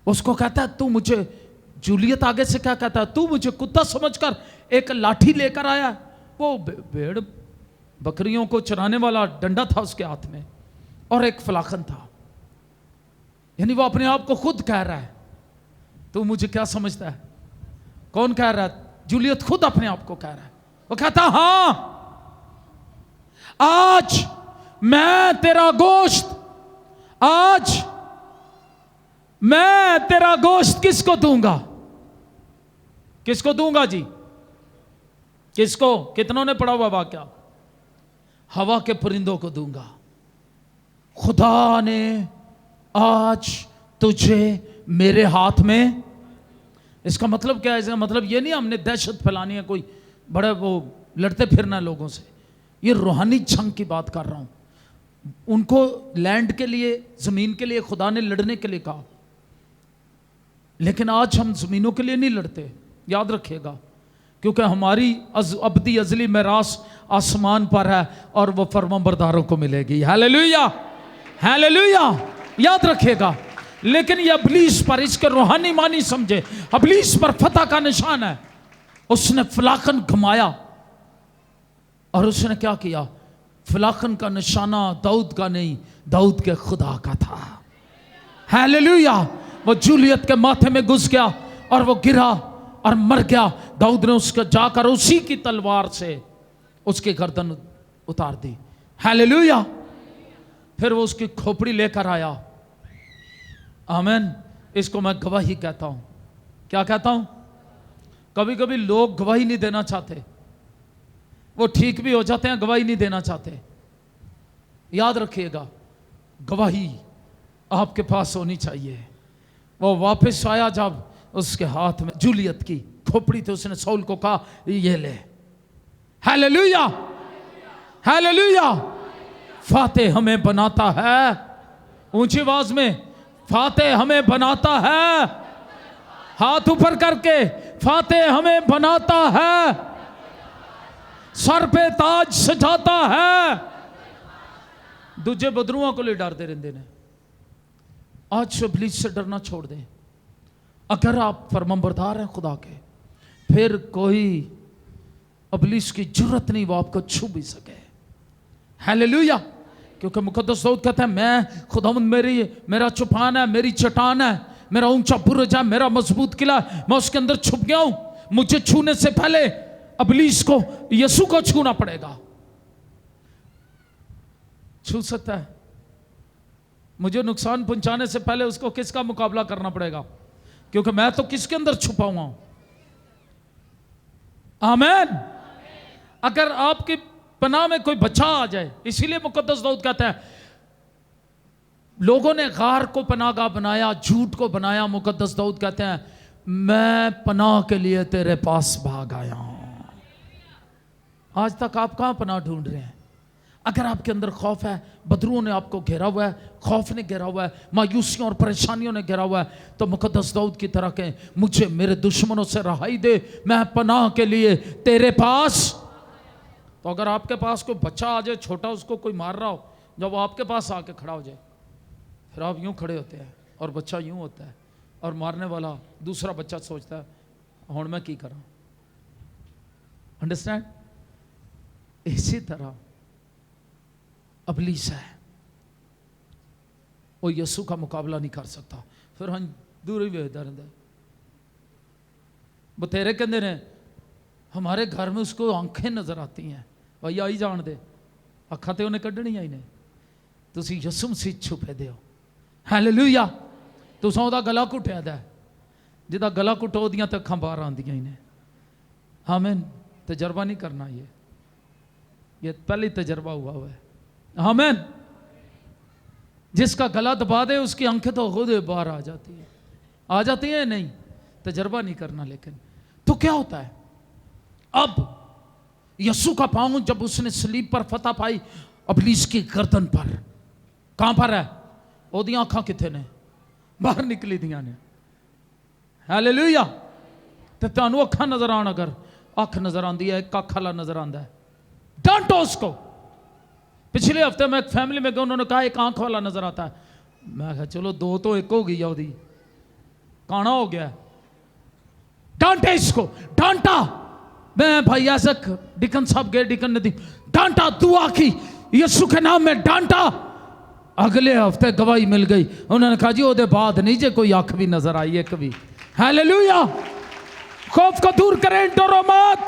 उसको कहता है तू मुझे, जूलियत आगे से क्या कहता है? तू मुझे कुत्ता समझकर एक लाठी लेकर आया। वो भेड़ बकरियों को चराने वाला डंडा था उसके हाथ में, और एक फलाखन था। यानी वो अपने आप को खुद कह रहा है, तू मुझे क्या समझता है? कौन कह रहा है? जूलियत खुद अपने आप को कह रहा है। वो कहता हां, आज मैं तेरा गोश्त, आज मैं तेरा गोश्त किसको दूंगा? किसको दूंगा जी? किसको? कितनों ने पढ़ा हुआ वाक्या? हवा के परिंदों को दूंगा। खुदा ने आज तुझे मेरे हाथ में। इसका मतलब क्या है? इसका मतलब ये नहीं हमने दहशत फैलानी है, कोई बड़े वो लड़ते फिरना लोगों से। ये रूहानी जंग की बात कर रहा हूं। उनको लैंड के लिए, जमीन के लिए खुदा ने लड़ने के लिए कहा, लेकिन आज हम जमीनों के लिए नहीं लड़ते, याद रखिएगा, क्योंकि हमारी अबदी अजली मिरास आसमान पर है और वो फरमाबरदारों को मिलेगी। हालेलुया, हालेलुया, याद रखिएगा। लेकिन ये अबलीस पर, इसके रूहानी मानी समझे, अबलीस पर फतह का निशान है। उसने फलाखन घुमाया और उसने क्या किया? फलाखन का निशाना दाऊद का नहीं, दाऊद के खुदा का था। हालेलुया। वो जूलियत के माथे में घुस गया और वो गिरा और मर गया। दाऊद ने उसको जाकर उसी की तलवार से उसकी गर्दन उतार दी। हालेलुया। फिर वो उसकी खोपड़ी लेकर आया। आमीन। इसको मैं गवाही कहता हूं। क्या कहता हूं? कभी कभी लोग गवाही नहीं देना चाहते, वो ठीक भी हो जाते हैं, गवाही नहीं देना चाहते। याद रखिएगा, गवाही आपके पास होनी चाहिए। वो वापस आया जब उसके हाथ में जूलियत की खोपड़ी थी, उसने साउल को कहा ये ले। Hallelujah, hallelujah. फातेह हमें बनाता है, ऊंची आवाज में, फातेह हमें बनाता है, हाथ ऊपर करके, फातेह हमें बनाता है, सर पे ताज सजाता है। दूजे बदरुओं को ले डरते रहते ने। आज से इब्लीस से डरना छोड़ दें। अगर आप फरमाबरदार हैं खुदा के, फिर कोई इब्लीस की जरूरत नहीं वो आपको छू भी सके। हालेलुया। क्योंकि मुकद्दस दाऊद कहता है मैं खुदावंद मेरा चौपान है, मेरी चट्टान है, मेरा ऊंचा बुर्ज है, मेरा मजबूत किला, मैं उसके अंदर छुप गया हूं। मुझे छूने से पहले इब्लीस को, यीशु को छूना पड़ेगा। छू सकता है। मुझे नुकसान पहुंचाने से पहले उसको किसका मुकाबला करना पड़ेगा? क्योंकि मैं तो किसके अंदर छुपा हुआ हूं। आमीन। अगर आपकी पनाह में कोई बच्चा आ जाए, इसीलिए मुकद्दस दाऊद कहता है, लोगों ने गार को पनाहगाह बनाया, झूठ को बनाया। मुकद्दस दाऊद कहते हैं, मैं पनाह के लिए तेरे पास भाग आया हूं। आज तक आप कहां पनाह ढूंढ रहे हैं? अगर आपके अंदर खौफ है, बदरुओं ने आपको घेरा हुआ है, खौफ ने घेरा हुआ है, मायूसियों और परेशानियों ने घेरा हुआ है, तो मुकद्दस दाऊद की तरह कहें, मुझे मेरे दुश्मनों से रहाई दे, मैं पनाह के लिए तेरे पास। तो अगर आपके पास कोई बच्चा आ जाए छोटा, उसको कोई मार रहा हो, जब वो आपके पास आके खड़ा हो जाए, फिर आप यूं खड़े होते हैं और बच्चा यूं होता है, और मारने वाला दूसरा बच्चा सोचता है, हुण मैं की करा। अंडरस्टैंड? इसी तरह इब्लीस है, वो यीशु का मुकाबला नहीं कर सकता। फिर हम दूर ही वेखदा रहिंदा। बतेरे कहंदे ने हमारे घर में उसको आंखें नजर आती हैं। भाई आई जान दे, अखां ते उन्हें कड्ढणियां ही ने। तुसीं यीशु मसीह छुपे दे हो। हालेलुया। तुसां ओहदा गला घुट्टिया दा, जिहदा गला घुट्टो ओहदियां ते अखां बाहर आंदियां ही ने। आमीन। तजर्बा नहीं करना, ये पहली तजर्बा हुआ है। आमीन। जिसका गला दबा दे उसकी आंखें तो खुद बाहर आ जाती है, आ जाती है। नहीं, तजर्बा नहीं करना। लेकिन तो क्या होता है? अब यीशु का पांव जब उसने सलीब पर फतह पाई, इब्लीस की गर्दन पर, कहां पर है? ओदियां अखां किथे ने? बाहर निकली दियां ने। हालेलुया। ते तुहानू अखां नजर आन, अगर अख नजर आंदी है, एक अख वाला नजर आंदा है, डांटो उसको। पिछले हफ्ते मैं एक फैमिली में गया, उन्होंने कहा एक आंख वाला नजर आता है। मैं कहा चलो दो तो एक हो गई है, ओदी काना हो गया। डांटे इसको, डांटा। मैं भाई आजक डिकन साहब गए, डिकन ने दी डांटा, दुआ की, यीशु के नाम में डांटा। अगले हफ्ते गवाही मिल गई। उन्होंने कहा जी ओदे बाद नहीं जे कोई अख भी नजर आई एक भी। हालेलुया। खौफ को दूर करें, डरो मत,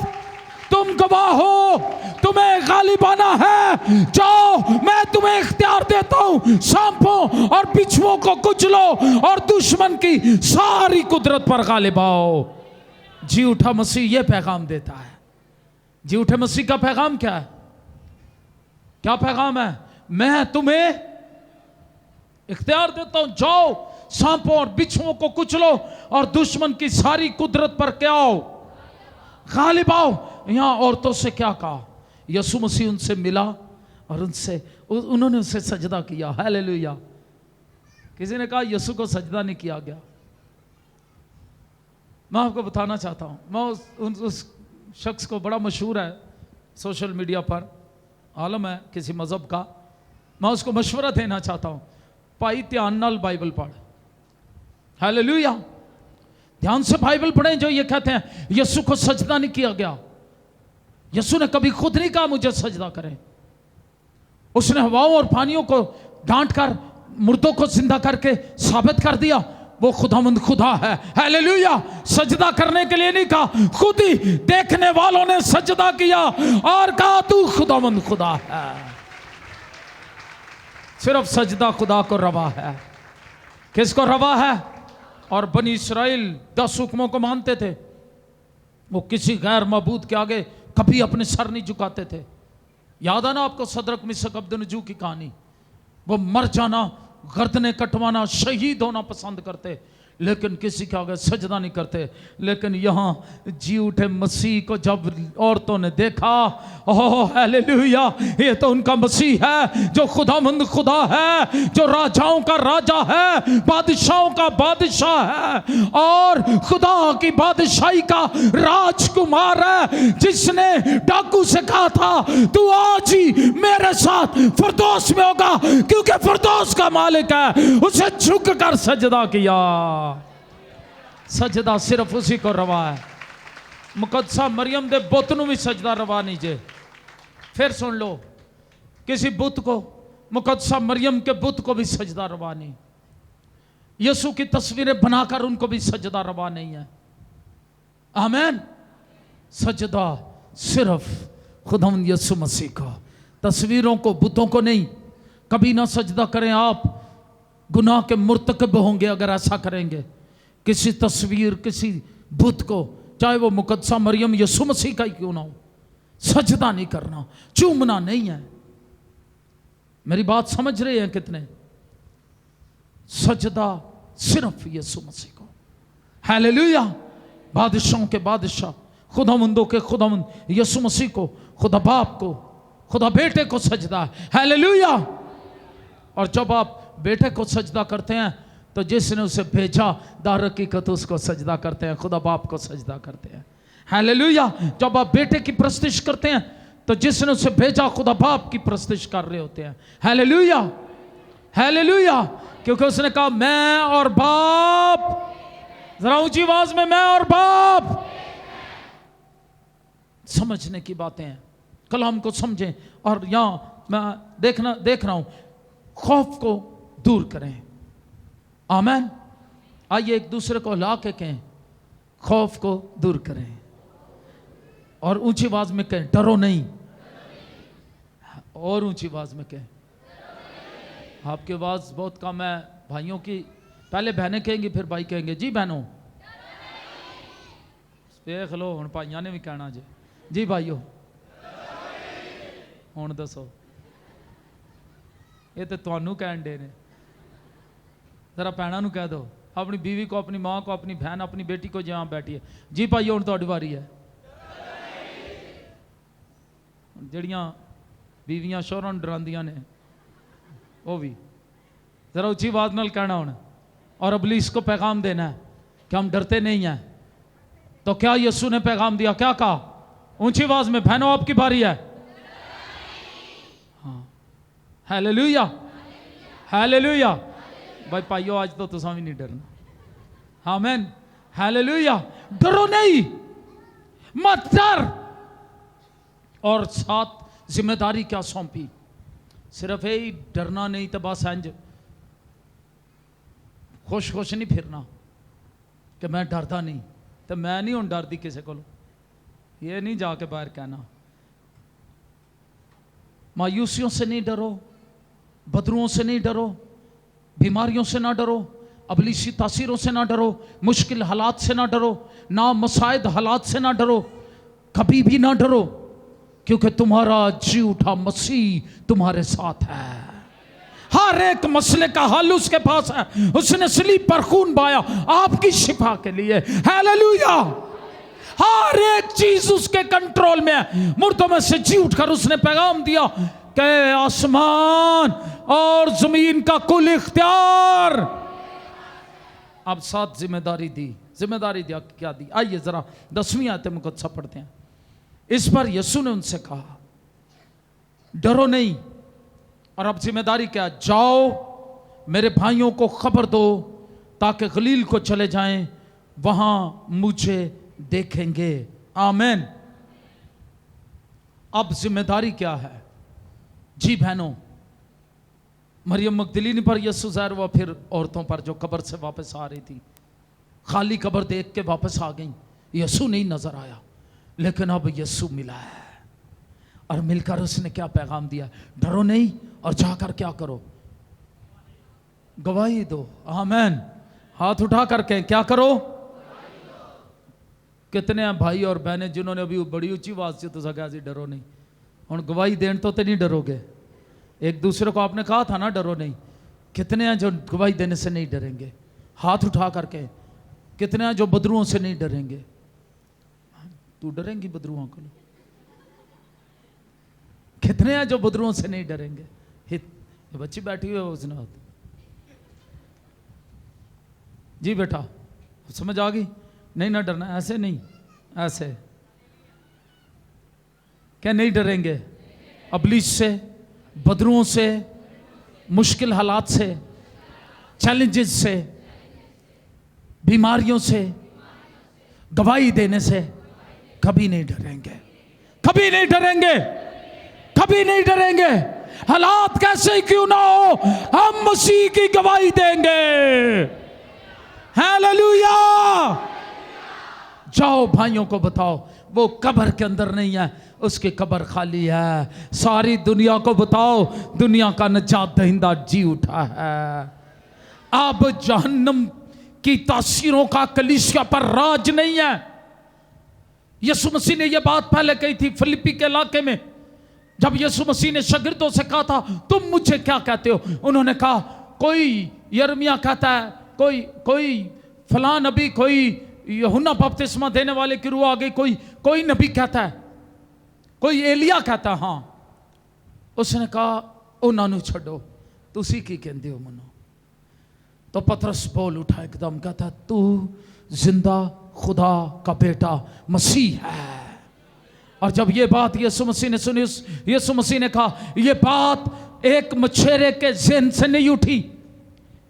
तुम गवाह हो, तुम्हें गालिबाना है। जाओ, मैं तुम्हें इख्तियार देता हूं, सांपों और बिच्छुओं को कुचलो और दुश्मन की सारी कुदरत पर गालिब आओ। जी उठा मसीह ये पैगाम देता है। जी उठे मसीह का पैगाम क्या है? क्या पैगाम है? मैं तुम्हें इख्तियार देता हूं, जाओ, सांपों और बिच्छुओं को कुचलो और दुश्मन की सारी कुदरत पर क्या आओ? गालिब आओ। यहां औरतों से क्या कहा? यीशु मसीह उनसे मिला और उन्होंने उसे सजदा किया। हालेलुया। किसी ने कहा यीशु को सजदा नहीं किया गया। मैं आपको बताना चाहता हूं, मैं उस शख्स को, बड़ा मशहूर है सोशल मीडिया पर, आलम है किसी मजहब का, मैं उसको मशवरा देना चाहता हूं, भाई ध्यान नाल बाइबल पढ़। हालेलुया। ध्यान से बाइबल पढ़ें। जो ये कहते हैं यीशु को सजदा नहीं किया गया, यीशु ने कभी खुद नहीं कहा मुझे सजदा करें। उसने हवाओं और पानियों को डांट कर, मुर्दों को जिंदा करके साबित कर दिया वो खुदावंद खुदा है। हालेलुया। सजदा करने के लिए नहीं कहा, खुद ही देखने वालों ने सजदा किया और कहा तू खुदावंद खुदा है। सिर्फ सजदा खुदा को रवा है। किसको रवा है? और बनी इस्राइल 10 हुक्मों को मानते थे, वो किसी गैर मबूद के आगे कभी अपने सर नहीं झुकाते थे। याद है ना आपको सदरक मिसक अब्दुन्नजू की कहानी? वो मर जाना, गर्दनें कटवाना, शहीद होना पसंद करते, लेकिन किसी के आगे सजदा नहीं करते। लेकिन यहां जी उठे मसीह को जब औरतों ने देखा, ओह हालेलुया, ये तो उनका मसीह है जो खुदावंद खुदा है, जो राजाओं का राजा है, बादशाहों का बादशाह है और खुदा की बादशाही का राजकुमार है, जिसने डाकू से कहा था तू आज ही मेरे साथ फिरदौस में होगा क्योंकि फिरदौस का मालिक है, उसे झुक कर सजदा किया। सजदा सिर्फ उसी को रवा है। मुकद्दसा मरियम दे बुत नूं भी सजदा रवा नहीं जे। फिर सुन लो, किसी बुत को, मुकद्दसा मरियम के बुत को भी सजदा रवा नहीं। यीशु की तस्वीरें बनाकर उनको भी सजदा रवा नहीं है। आमीन। सजदा सिर्फ खुदावंद यीशु मसीह का, तस्वीरों को, बुतों को नहीं। कभी ना सजदा करें। आप गुनाह के मुर्तकब होंगे अगर ऐसा करेंगे। किसी तस्वीर, किसी बुत को, चाहे वो मुकद्दसा मरियम यीशु मसीह का ही क्यों ना हो, सजदा नहीं करना, चूमना नहीं है। मेरी बात समझ रहे हैं कितने? सजदा सिर्फ यीशु मसीह को। हालेलुया। बादशाहों के बादशाह, खुदावंदों के खुदावंद यीशु मसीह को, खुदा बाप को, खुदा बेटे को सजदा है। हालेलुया। और जब आप बेटे को सजदा करते हैं तो जिसने उसे भेजा दार हकीकत उसको सजदा करते हैं, खुदा बाप को सजदा करते हैं। हालेलुया। जब आप बेटे की प्रस्तिश करते हैं तो जिसने उसे भेजा खुदा बाप की प्रस्तिश कर रहे होते हैं। हालेलुया। हालेलुया। क्योंकि उसने कहा मैं और बाप, जरा ऊंची आवाज में, मैं और बाप। समझने की बातें हैं, कलाम को समझें। और यहां मैं देख रहा हूं, खौफ को दूर करें। आमीन। आइए एक दूसरे को ला के कहें, खौफ को दूर करें। और ऊंची आवाज में कहें, डरो नहीं। और ऊंची आवाज में कहें। आपकी आवाज बहुत कम है भाइयों की। पहले बहनें कहेंगी, फिर भाई कहेंगे। जी बहनों, देख लो हुण भाइयों ने भी कहना जी भाइयों। हुण दसो, ये तो तुहानू कहन दे ने। जरा भैनों नू कह दो, अपनी बीवी को, अपनी मां को, अपनी बहन, अपनी बेटी को जहां बैठी है। जी भाइयों, हुण तुहाडी वारी है। जड़ियां बीवियां शोहरां नू डरांदियां ने, वो भी जरा ऊंची आवाज नाल कहना हुण। और इब्लीस को पैगाम देना है कि हम डरते नहीं हैं। तो क्या यीशु ने पैगाम दिया? क्या कहा? ऊंची आवाज में, बहनों आपकी बारी है। हाँ, हालेलुया। हालेलुया। भाई भाइयों, आज तो तुसां भी नहीं डरना। आमीन। हालेलुया। डरो नहीं, मत डर। और साथ जिम्मेदारी क्या सौंपी? सिर्फ यही डरना नहीं तो बस इंज खुश नहीं फिरना कि मैं डरदा नहीं, तो मैं नहीं हूं डरदी किसी को। ये नहीं जाके बाहर कहना। मायूसियों से नहीं डरो, बदरुओं से नहीं डरो, बीमारियों से ना डरो, अबलीसी तासीरों से ना डरो, मुश्किल हालात से ना डरो, ना मसाइद हालात से ना डरो, कभी भी ना डरो, क्योंकि तुम्हारा जी उठा मसीह तुम्हारे साथ है। हर एक मसले का हल उसके पास है। उसने सलीब पर खून बहाया आपकी शिफा के लिए। हालेलुया। हर एक चीज उसके कंट्रोल में है। मुर्दों में से जी उठकर उसने पैगाम दिया कि आसमान और जमीन का कुल इख्तियार। अब साथ जिम्मेदारी दी। जिम्मेदारी दिया क्या दी? आइए जरा 10वीं आयत मुकद्दसा पढ़ते हैं। इस पर यीशु ने उनसे कहा, डरो नहीं। और अब जिम्मेदारी क्या? जाओ मेरे भाइयों को खबर दो ताकि गलील को चले जाएं, वहां मुझे देखेंगे। आमीन। अब जिम्मेदारी क्या है? जी बहनों, मरियम मगदलीनी पर यीशु ज़ाहिर हुआ, फिर औरतों पर जो कब्र से वापस आ रही थी। खाली कब्र देख के वापस आ गई। यीशु नहीं नजर आया, लेकिन अब यीशु मिला है। और मिलकर उसने क्या पैगाम दिया? डरो नहीं, और जाकर क्या करो? गवाही दो। आमीन। हाथ उठा करके क्या करो? कितने हैं भाई और बहनें जिन्होंने अभी बड़ी ऊंची आवाज से तो सका डरो नहीं, और गवाही देने तो नहीं डरोगे? एक दूसरे को आपने कहा था ना डरो नहीं। कितने हैं जो गवाही देने से नहीं डरेंगे? हाथ उठा करके। कितने हैं जो बदरुओं से नहीं डरेंगे? तू डरेंगी बदरुओं को? कितने हैं जो बदरुओं से नहीं डरेंगे? ये बच्ची बैठी हुई है उसने। जी बेटा, समझ आ गई? नहीं ना डरना, ऐसे नहीं, ऐसे क्या नहीं डरेंगे? अबलीस से, बदरुओं से, मुश्किल हालात से, चैलेंजेस से, बीमारियों से, गवाही देने से कभी नहीं डरेंगे। कभी नहीं डरेंगे। कभी नहीं डरेंगे। हालात कैसे क्यों ना हो, हम मसीह की गवाही देंगे। हालेलुया। जाओ भाइयों को बताओ वो कब्र के अंदर नहीं है, उसकी कब्र खाली है। सारी दुनिया को बताओ दुनिया का निजात दहिंदा जी उठा है। अब जहन्नम की तासीरों का कलीसिया पर राज नहीं है। यीशु मसीह ने यह बात पहले कही थी फिलिप्पी के इलाके में, जब यीशु मसीह ने शागिर्दों से कहा था तुम मुझे क्या कहते हो, उन्होंने कहा कोई यिर्मयाह कहता है, कोई फलां नबी, कोई यूहन्ना बपतिस्मा देने वाले की रूह आ गई, कोई नबी कहता है, कोई एलिया कहता है। हाँ, उसने कहा उन्होंने छोड़ो, तुसी की कहते हो मनो। तो पतरस बोल उठा एकदम, कहता तू जिंदा खुदा का बेटा मसीह है। और जब ये बात यीशु मसीह ने सुनी, यीशु मसीह ने कहा ये बात एक मछेरे के ज़हन से नहीं उठी,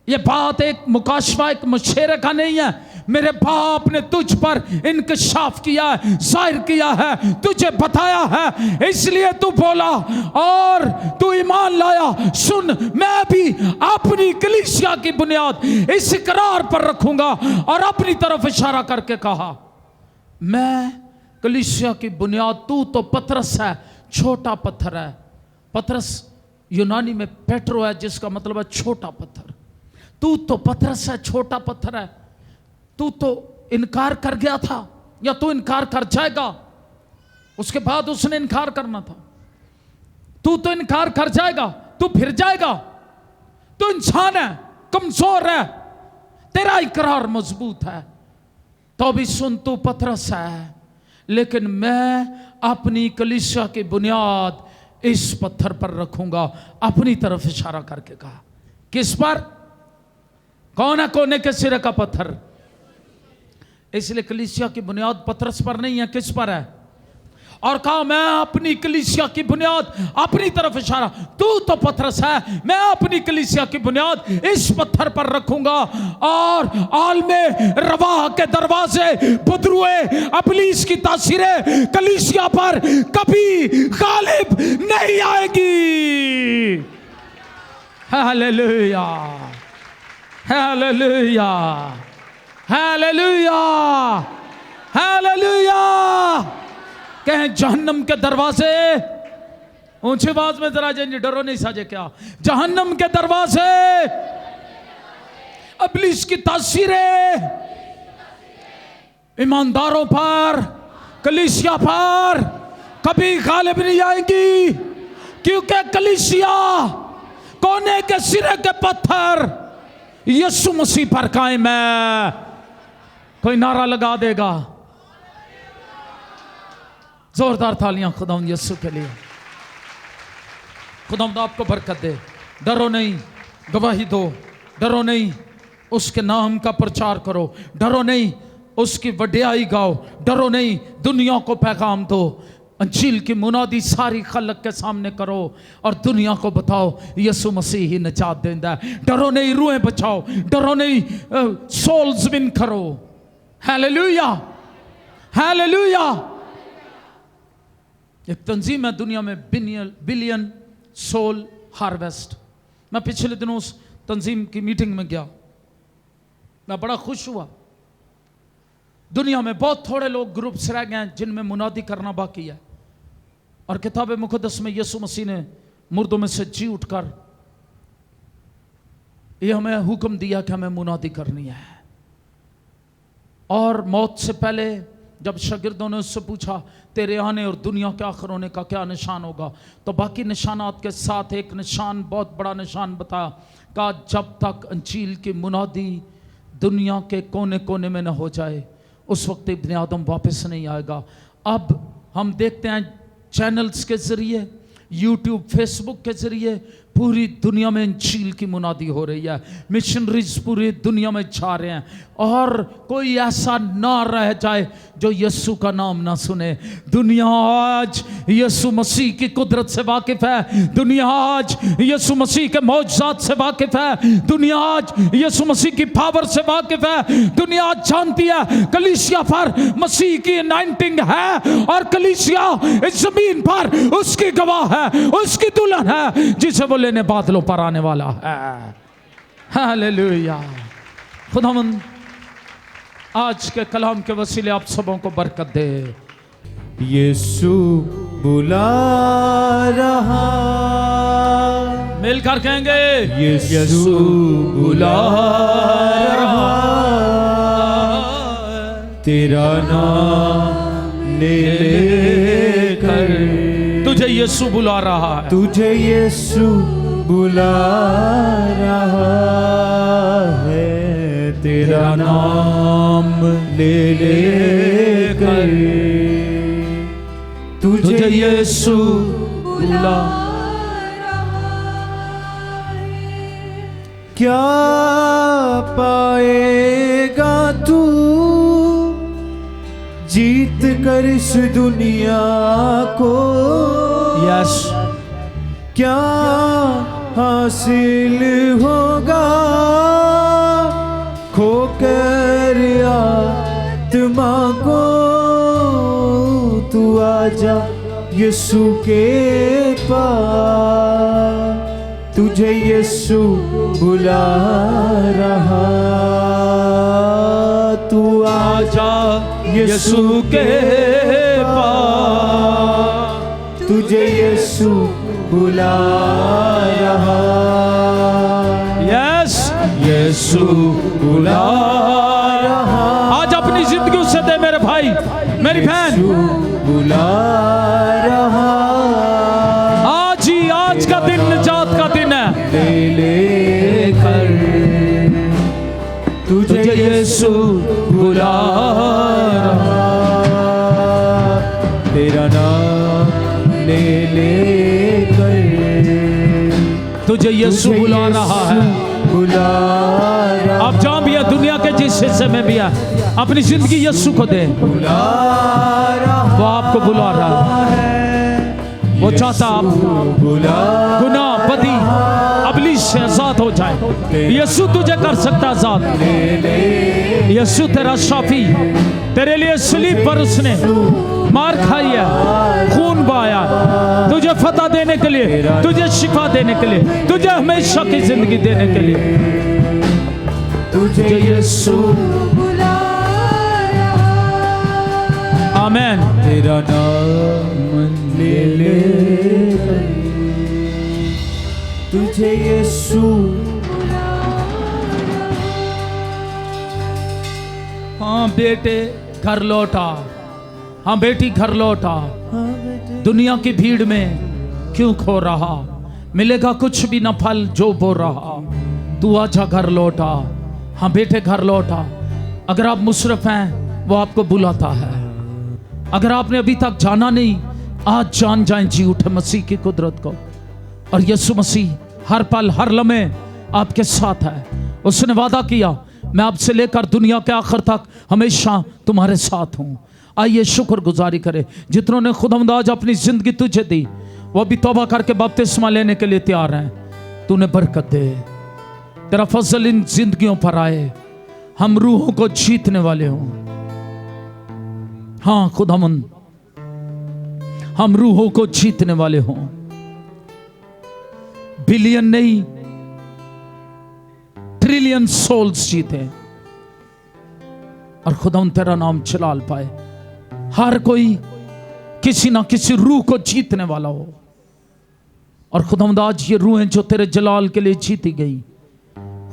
ये बात एक मुकाशवा, एक मछेरे का नहीं है। मेरे बाप ने तुझ पर इंकशाफ किया है, जाहिर किया है, तुझे बताया है, इसलिए तू बोला और तू ईमान लाया। सुन, मैं भी अपनी कलीसिया की बुनियाद इस इकरार पर रखूंगा। और अपनी तरफ इशारा करके कहा मैं कलीसिया की बुनियाद, तू तो पतरस है, छोटा पत्थर है। पतरस यूनानी में पेट्रो है, जिसका मतलब है छोटा पत्थर। तू तो पतरस है, छोटा पत्थर है। तू तो इनकार कर गया था, या तू इनकार कर जाएगा। उसके बाद उसने इनकार करना था। तू तो इनकार कर जाएगा, तू फिर जाएगा। तू इंसान है, कमजोर है, तेरा इकरार मजबूत है। तो भी सुन, तू पतरस है, लेकिन मैं अपनी कलीसिया की बुनियाद इस पत्थर पर रखूंगा। अपनी तरफ इशारा करके कहा। किस पर? कौन है कोने के सिरे का पत्थर? इसलिए कलीसिया की बुनियाद पतरस पर नहीं है, किस पर है? और कहा मैं अपनी कलीसिया की बुनियाद, अपनी तरफ इशारा, तू तो पतरस है, मैं अपनी कलीसिया की बुनियाद इस पत्थर पर रखूंगा। और आलमे रवाह के दरवाजे, बुदरुए इब्लीस की तासीरें कलीसिया पर कभी गालिब नहीं आएगी। Hallelujah, hallelujah, hallelujah, hallelujah. कहें जहन्नम के दरवाजे, ऊंची आवाज में जरा जाइए, डरो नहीं साजे क्या। जहन्नम के दरवाजे, इब्लीस की तासीरें ईमानदारों पर, कलीसिया पर कभी गालिब नहीं आएंगी, क्योंकि कलीसिया कोने के सिरे के पत्थर यीशु मसीह पर कायम है। कोई नारा लगा देगा? जोरदार तालियां खुदावंद यीशु के लिए। खुदावंद आपको बरकत दे। डरो नहीं, गवाही दो। डरो नहीं, उसके नाम का प्रचार करो। डरो नहीं, उसकी वड्याई गाओ। डरो नहीं, दुनिया को पैगाम दो। अंजील की मुनादी सारी खलक के सामने करो और दुनिया को बताओ यीशु मसीह ही निजात देता है। डरो नहीं, रूहें बचाओ। डरो नहीं, सोल्स विन करो। Hallelujah, hallelujah. एक तंजीम है दुनिया में, बिलियन सोल हार्वेस्ट। मैं पिछले दिनों उस तंजीम की मीटिंग में गया, मैं बड़ा खुश हुआ। दुनिया में बहुत थोड़े लोग ग्रुप्स रह गए हैं जिनमें मुनादी करना बाकी है। और किताब मुकद्दस में यीशु मसीह ने मुर्दों में से जी उठकर ये हमें हुक्म दिया कि हमें मुनादी करनी है। और मौत से पहले जब शागिर्दों ने उससे पूछा तेरे आने और दुनिया के आखिर होने का क्या निशान होगा, तो बाकी निशानात के साथ एक निशान, बहुत बड़ा निशान बताया। कहा जब तक अंजील की मुनादी दुनिया के कोने कोने में न हो जाए उस वक्त इब्ने आदम वापस नहीं आएगा। अब हम देखते हैं चैनल्स के जरिए, यूट्यूब, फेसबुक के जरिए पूरी दुनिया में इंजील की मुनादी हो रही है। मिशनरीज पूरी दुनिया में जा रहे हैं और कोई ऐसा ना रह जाए जो यीशु का नाम ना सुने। दुनिया आज यीशु मसीह की कुदरत से वाकिफ है। दुनिया आज यीशु मसीह के मौजज़ात से वाकिफ है। दुनिया आज यीशु मसीह की पावर से वाकिफ है। दुनिया आज जानती है कलीसिया पर मसीह की अनाइंटिंग है और कलीसिया इस जमीन पर उसकी गवाह है, उसकी दुल्हन है जिसे वो लेने बादलों पर आने वाला है। हालेलुया। खुदावंद आज के कलाम के वसीले आप सबों को बरकत दे। यीशु बुला रहा, मिलकर कहेंगे यीशु बुला रहा, तेरा नाम ले लेकर तुझे यीशु बुला रहा है, तुझे यीशु बुला रहा है, तेरा नाम ले लेकर तुझे यीशु बुला। क्या पाएगा तू जीत कर इस दुनिया को? यस। क्या हासिल होगा खोकर आत्मा को? तू आजा यीशु के पास, तुझे यीशु बुला रहा। तू आजा यीशु के पास, तुझे यीशु बुला रहा। यस, यीशु बुला रहा। आज अपनी जिंदगी उसे दे मेरे भाई मेरी बहन। बुला रहा, आज ही आज का दिन निजात का दिन है। ले लेकर तुझे यीशु बुला रहा, तेरा नाम ले लेकर तुझे यीशु बुला रहा है। बुला रहा। आप जहाँ भी है दुनिया के जिस हिस्से में भी है, अपनी जिंदगी यीशु को दे। बुला रहा, वो आपको बुला रहा है। वो चाहता आप गुनाह बदी अबलीस से आजाद हो जाए। यीशु तुझे कर सकता आजाद। यीशु तेरा शाफी, तेरे लिए सलीब पर उसने मार खाई है, खून बहाया, तुझे फतह देने के लिए, तुझे शिफा देने के लिए, तुझे हमेशा की जिंदगी देने के लिए। तुझे यीशु बुला रहा, आमीन। तेरा नाम ले ले, तुझे यीशु। हाँ बेटे घर लौटा, हाँ बेटी घर लौटा। दुनिया की भीड़ में क्यों खो रहा? मिलेगा कुछ भी न फल जो बो रहा। तू आजा घर लौटा, हाँ बेटे घर लौटा। अगर आप मुशरफ हैं वो आपको बुलाता है। अगर आपने अभी तक जाना नहीं, आज जान जाएं जी उठे मसीह की कुदरत को। और यीशु मसीह हर पल हर लम्हे आपके साथ है। उसने वादा किया, मैं आपसे लेकर दुनिया के आखिर तक हमेशा तुम्हारे साथ हूँ। आइए शुक्रगुजारी करें। जितनों ने खुदावंद आज अपनी जिंदगी तुझे दी, वो भी तौबा करके बपतिस्मा लेने के लिए तैयार हैं। तूने बरकत दे, तेरा फजल इन जिंदगियों पर आए, हम रूहों को जीतने वाले हों। हाँ खुदावंद, हम रूहों को जीतने वाले हों। बिलियन नहीं, ट्रिलियन सोल्स जीते और खुदावंद तेरा नाम जलाल पाए। हर कोई किसी ना किसी रूह को जीतने वाला हो। और खुदावंद आज ये रूहें जो तेरे जलाल के लिए जीती गई,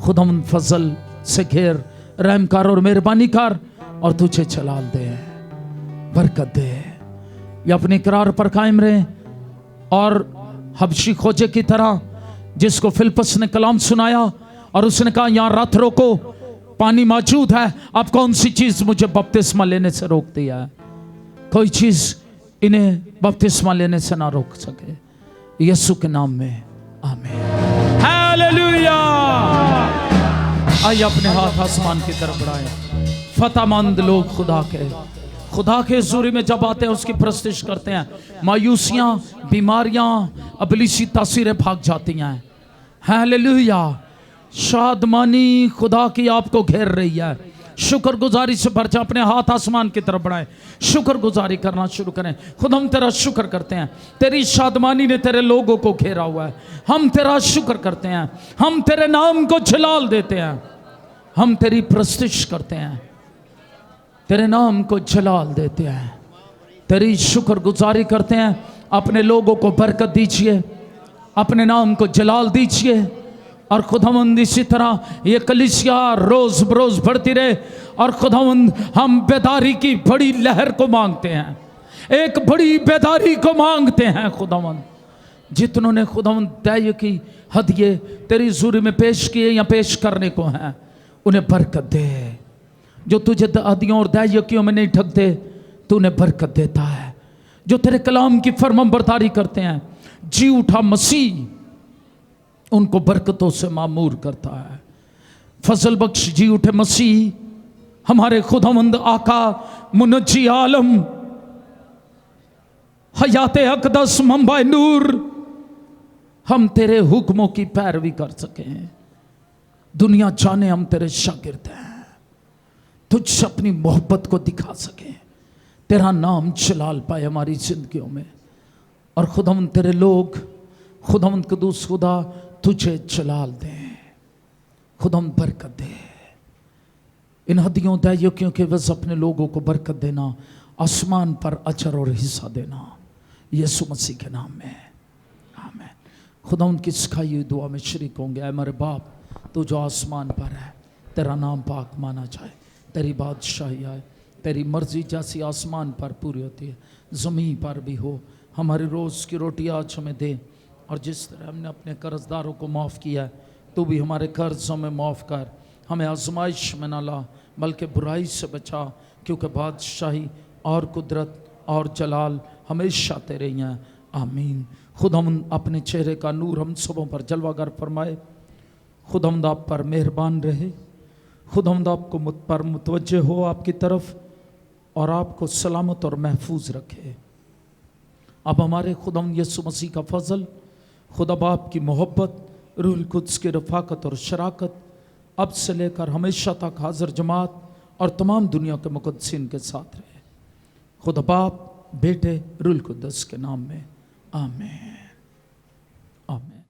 खुदावंद फजल से घेर, रहम कर और मेहरबानी कर और तुझे जलाल दे, बरकत दे। ये अपने इकरार पर कायम रहे और हबशी खोजे की तरह, जिसको फिलिप्पस ने कलाम सुनाया और उसने कहा यहाँ रथ रोको, पानी मौजूद है, अब कौन सी चीज मुझे बपतिस्मा लेने से रोकती है? कोई चीज इन्हें बपतिस्मा लेने से ना रोक सके। यीशु के नाम में आमीन। हालेलुया। आइए अपने हाथ आसमान की तरफ बढ़ाएं। फतहमंद लोग खुदा के हुजूरी में जब आते हैं, उसकी प्रस्तिश करते हैं, मायूसियां, बीमारियां, अबलीसी तासीरें भाग जाती हैं। हालेलुया। शादमानी खुदा की आपको घेर रही है। शुक्रगुजारी से भर जाए, अपने हाथ आसमान की तरफ बढ़ाएं, शुक्रगुजारी करना शुरू करें। खुद हम तेरा शुक्र करते हैं, तेरी शादमानी ने तेरे लोगों को घेरा हुआ है। हम तेरा शुक्र करते हैं, हम तेरे नाम को जलाल देते हैं, हम तेरी प्रस्तिश करते हैं। तेरे नाम को जलाल देते हैं, तेरी शुक्रगुजारी करते हैं। अपने लोगों को बरकत दीजिए, अपने नाम को जलाल दीजिए। और खुदावंद इसी तरह ये कलीसिया रोज बरोज बढ़ती रहे। और खुदावंद हम बेदारी की बड़ी लहर को मांगते हैं, एक बड़ी बेदारी को मांगते हैं खुदावंद। जितनों ने खुदावंद दया की हदिये तेरी हुजूरी में पेश किए या पेश करने को हैं, उन्हें बरकत दे। जो तुझे हदियों और दयाकियों में नहीं ढकते, तू उन्हें बरकत देता है। जो तेरे कलाम की फरमाबरदारी करते हैं, जी उठा मसीह उनको बरकतों से मामूर करता है। फजल बख्श जी उठे मसीह, हमारे खुदावंद आका मुनज्जी आलम, हयाते अकदस मंबा नूर, हम तेरे हुक्मों की पैरवी कर सकें। दुनिया जाने हम तेरे शागिर्द हैं, तुझसे अपनी मोहब्बत को दिखा सकें, तेरा नाम जलाल पाए हमारी जिंदगियों में। और खुदावंद तेरे लोग, खुदावंद कदूस खुदा तुझे जलाल दें, खुदावंद बरकत दे। इन हदियों दयाकियों के वजह अपने लोगों को बरकत देना, आसमान पर अजर और हिस्सा देना, यीशु मसीह के नाम में आमीन। खुदावंद की सिखाई हुई दुआ में शरीक होंगे। ऐ मेरे बाप, तू जो आसमान पर है, तेरा नाम पाक माना जाए, तेरी बादशाही आए, तेरी मर्जी जैसी आसमान पर पूरी होती है ज़मीन पर भी हो। हमारी रोज़ की रोटी आज हमें दे, और जिस तरह हमने अपने कर्जदारों को माफ़ किया है, तू भी हमारे कर्ज़ों में माफ़ कर। हमें आजमाइश में ना ला, बल्कि बुराई से बचा, क्योंकि बादशाही और कुदरत और जलाल हमेशा तेरे ही हैं, आमीन। खुदावंद अपने चेहरे का नूर हम सबों पर जलवागर फरमाए। खुदावंद आप पर मेहरबान रहे, खुदावंद आपको पर मुतवज्जे हो आपकी तरफ, और आपको सलामत और महफूज रखे। अब हमारे खुदावंद यीशु मसीह का फजल, खुदा बाप की मोहब्बत, रूहुल कुद्स की रफ़ाकत और शराकत अब से लेकर हमेशा तक हाजिर जमात और तमाम दुनिया के मुक़द्दसीन के साथ रहे। खुदा बाप, बेटे, रूहुल कुद्स के नाम में आमीन।